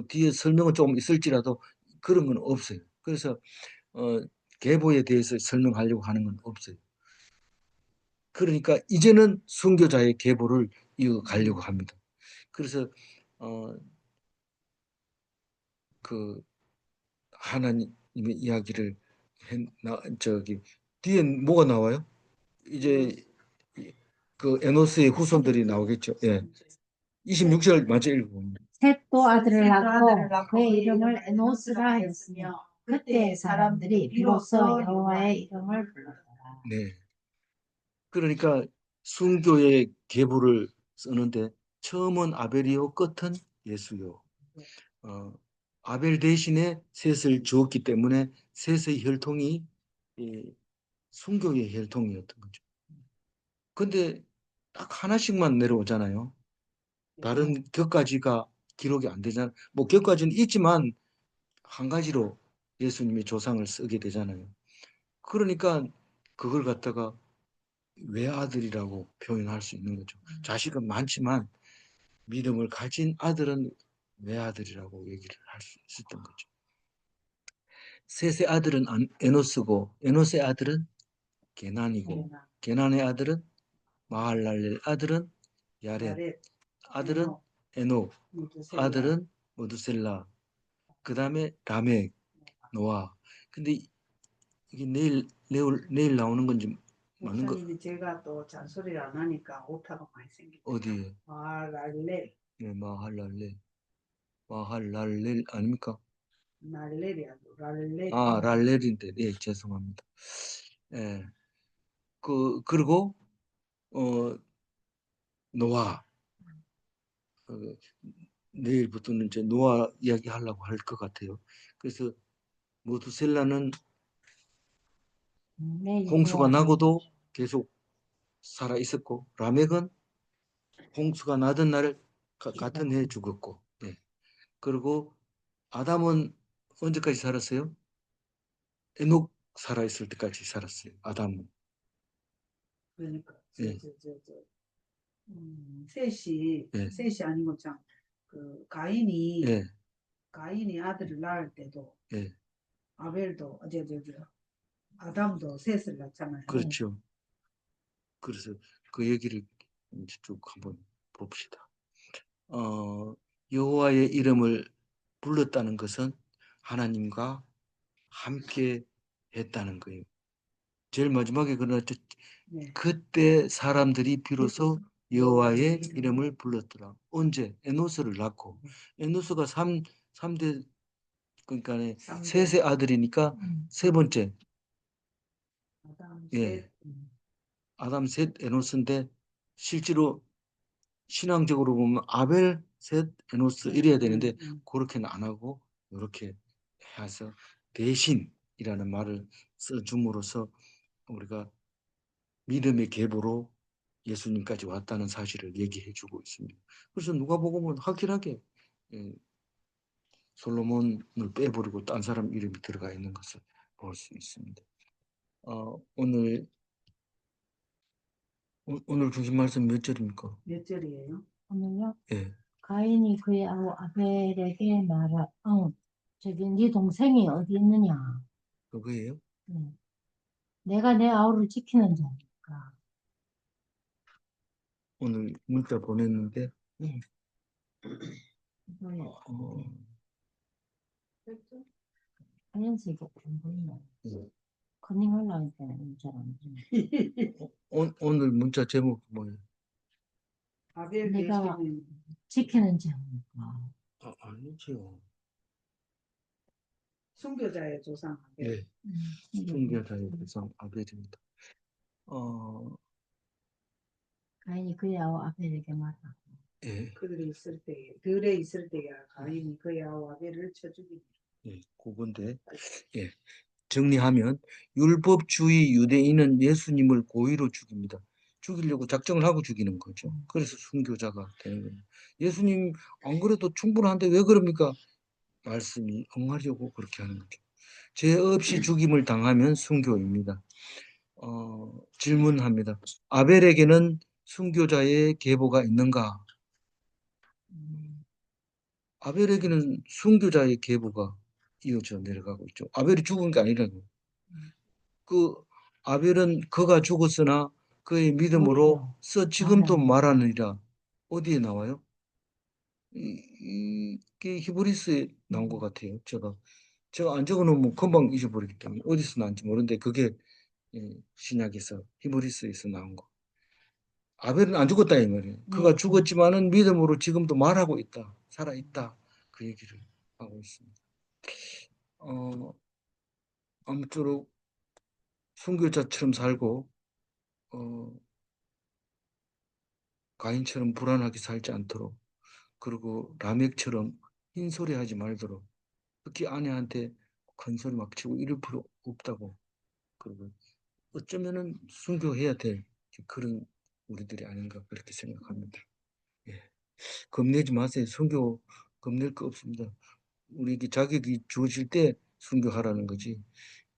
뒤에 설명은 좀 있을지라도 그런 건 없어요. 그래서 어, 계보에 대해서 설명하려고 하는 건 없어요. 그러니까 이제는 순교자의 계보를 이어가려고 합니다. 그래서 어, 그 하나님의 이야기를 저기 뒤에 뭐가 나와요? 이제 그 에노스의 후손들이 나오겠죠. 예. 26절 먼저 읽어봅니다. 셋도 아들을 낳고 그의 이름을 에노스라 하였으며 그때 사람들이 비로소 여호와의 이름을 불렀더라. 네. 그러니까 순교의 계보를 쓰는데 처음은 아벨이요 끝은 예수요. 어, 아벨 대신에 셋을 주었기 때문에 셋의 혈통이 순교의 혈통이었던 거죠. 근데 딱 하나씩만 내려오잖아요. 다른 격가지가 기록이 안 되잖아요. 뭐 격가지는 있지만 한 가지로 예수님의 조상을 쓰게 되잖아요. 그러니까 그걸 갖다가 외아들이라고 표현할 수 있는 거죠. 자식은 많지만 믿음을 가진 아들은 외아들이라고 얘기를 할 수 있었던 거죠. 셋의 아들은 에노스고 에노스의 아들은 게난이고 게난의 아들은 마할랄렐 아들은 야렛 아들은 에녹 아들은 모두셀라 그 다음에 라멕 노아 근데 이게 내일 나오는 건지 맞는 거 목사님이 제가 또 잔소리를 안 하니까 오타가 많이 생겼어요. 어디에 말랄렐 네, 마할랄렐 아닙니까? 날렐이야 랄렐 아 랄렐인데 네 죄송합니다. 예. 그리고 어 노아 어, 내일부터는 이제 노아 이야기 하려고 할 것 같아요. 그래서 모두셀라는 홍수가 나고도 계속 살아 있었고 라멕은 홍수가 나던 날 같은 해에 죽었고 네. 그리고 아담은 언제까지 살았어요? 에녹 살아 있을 때까지 살았어요. 아담은. 그러니까 예. 셋이 예. 셋이 아니고 참그 가인이 예. 가인이 아들을 낳을 때도 예, 아벨도 아담도 셋을 낳잖아요. 그렇죠. 그래서 그 얘기를 이제 쭉 한번 봅시다. 여호와의 이름을 불렀다는 것은 하나님과 함께 했다는 거예요. 제일 마지막에 그러나 네. 그때 사람들이 비로소 여호와의 이름을 불렀더라. 언제? 에노스를 낳고. 에노스가 삼대 그러니까 삼대. 셋의 아들이니까 세 번째. 아담 예. 셋. 아담 셋 에노스인데 실제로 신앙적으로 보면 아벨 셋 에노스 이래야 되는데 그렇게는 안 하고 이렇게 해서 대신이라는 말을 써줌으로써 우리가 믿음의 계보로 예수님까지 왔다는 사실을 얘기해 주고 있습니다. 그래서 누가복음은 확실하게 예, 솔로몬을 빼버리고 딴 사람 이름이 들어가 있는 것을 볼 수 있습니다. 오늘 주신 말씀 몇 절입니까? 몇 절이에요? 오늘요? 예, 가인이 그의 아우 아벨에게 말하, 저기 네 동생이 어디 있느냐? 그거예요. 내가 내 아우를 지키는 자니까. 오늘 문자 보냈는데 이거요. 어, 하얀색이 안 보이네. 예. 커닝하려고 했더니 잘안 보이네. 오늘 문자 제목 뭐예요? 아벨 내가 대신에 지키는 자니까. 아니죠. 순교자의 조상 아벨. 예, 순교자의 대상 아벨입니다. 가인이 그의 아우 아벨에게 말하고. 예, 그들에 있을 때야 가인이 그의 아우 아벨을 쳐 죽이니. 예, 그건데, 예, 정리하면 율법주의 유대인은 예수님을 고의로 죽입니다. 죽이려고 작정을 하고 죽이는 거죠. 그래서 순교자가 되는 겁니다. 예수님 안 그래도 충분한데 왜 그럽니까? 말씀이 응하려고 그렇게 하는 거죠. 죄 없이 죽임을 당하면 순교입니다. 질문합니다. 아벨에게는 순교자의 계보가 있는가? 아벨에게는 순교자의 계보가 이어져 내려가고 있죠. 아벨이 죽은 게 아니라고. 그 아벨은 그가 죽었으나 그의 믿음으로서 지금도 말하느니라. 어디에 나와요? 이게 히브리스에 나온 것 같아요. 제가 안 적어놓으면 금방 잊어버리기 때문에 어디서 나온지 모르는데 그게 신약에서 히브리스에서 나온 거. 아벨은 안 죽었다 이 말이에요. 그가 죽었지만은 믿음으로 지금도 말하고 있다, 살아 있다 그 얘기를 하고 있습니다. 아무쪼록 순교자처럼 살고 가인처럼 불안하게 살지 않도록 그리고 라멕처럼 흰소리하지 말도록 특히 아내한테 큰 소리 막 치고 이럴 필요 없다고 그리고 어쩌면은 순교해야 될 그런 우리들이 아닌가 그렇게 생각합니다. 예. 겁내지 마세요. 순교 겁낼 거 없습니다. 우리에게 자격이 주어질 때 순교하라는 거지.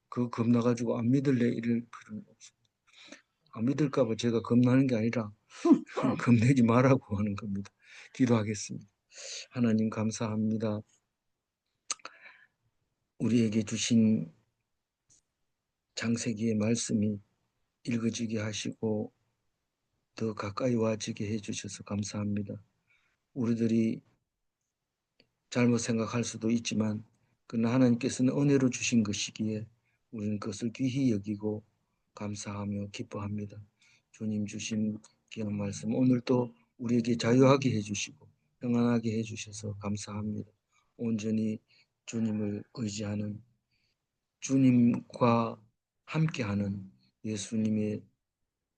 그거 겁나가지고 안 믿을래 이럴 필요는 없습니다. 안 믿을까 봐 제가 겁나는 게 아니라 겁내지 말라고 하는 겁니다. 기도하겠습니다. 하나님 감사합니다. 우리에게 주신 창세기의 말씀이 읽어지게 하시고 더 가까이 와지게 해주셔서 감사합니다. 우리들이 잘못 생각할 수도 있지만 그러나 하나님께서는 은혜로 주신 것이기에 우리는 그것을 귀히 여기고 감사하며 기뻐합니다. 주님 주신 귀한 말씀 오늘도 우리에게 자유하게 해주시고 평안하게 해주셔서 감사합니다. 온전히 주님을 의지하는 주님과 함께하는 예수님의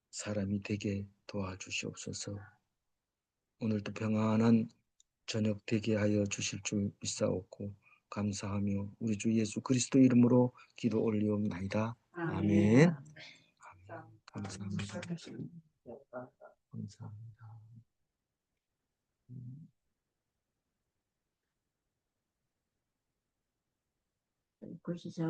사람이 되게 도와주시옵소서. 오늘도 평안한 저녁 되게 하여 주실 줄 믿사옵고 감사하며 우리 주 예수 그리스도 이름으로 기도 올리옵나이다. 아멘. 감사합니다. 감사합니다. 글씨 잘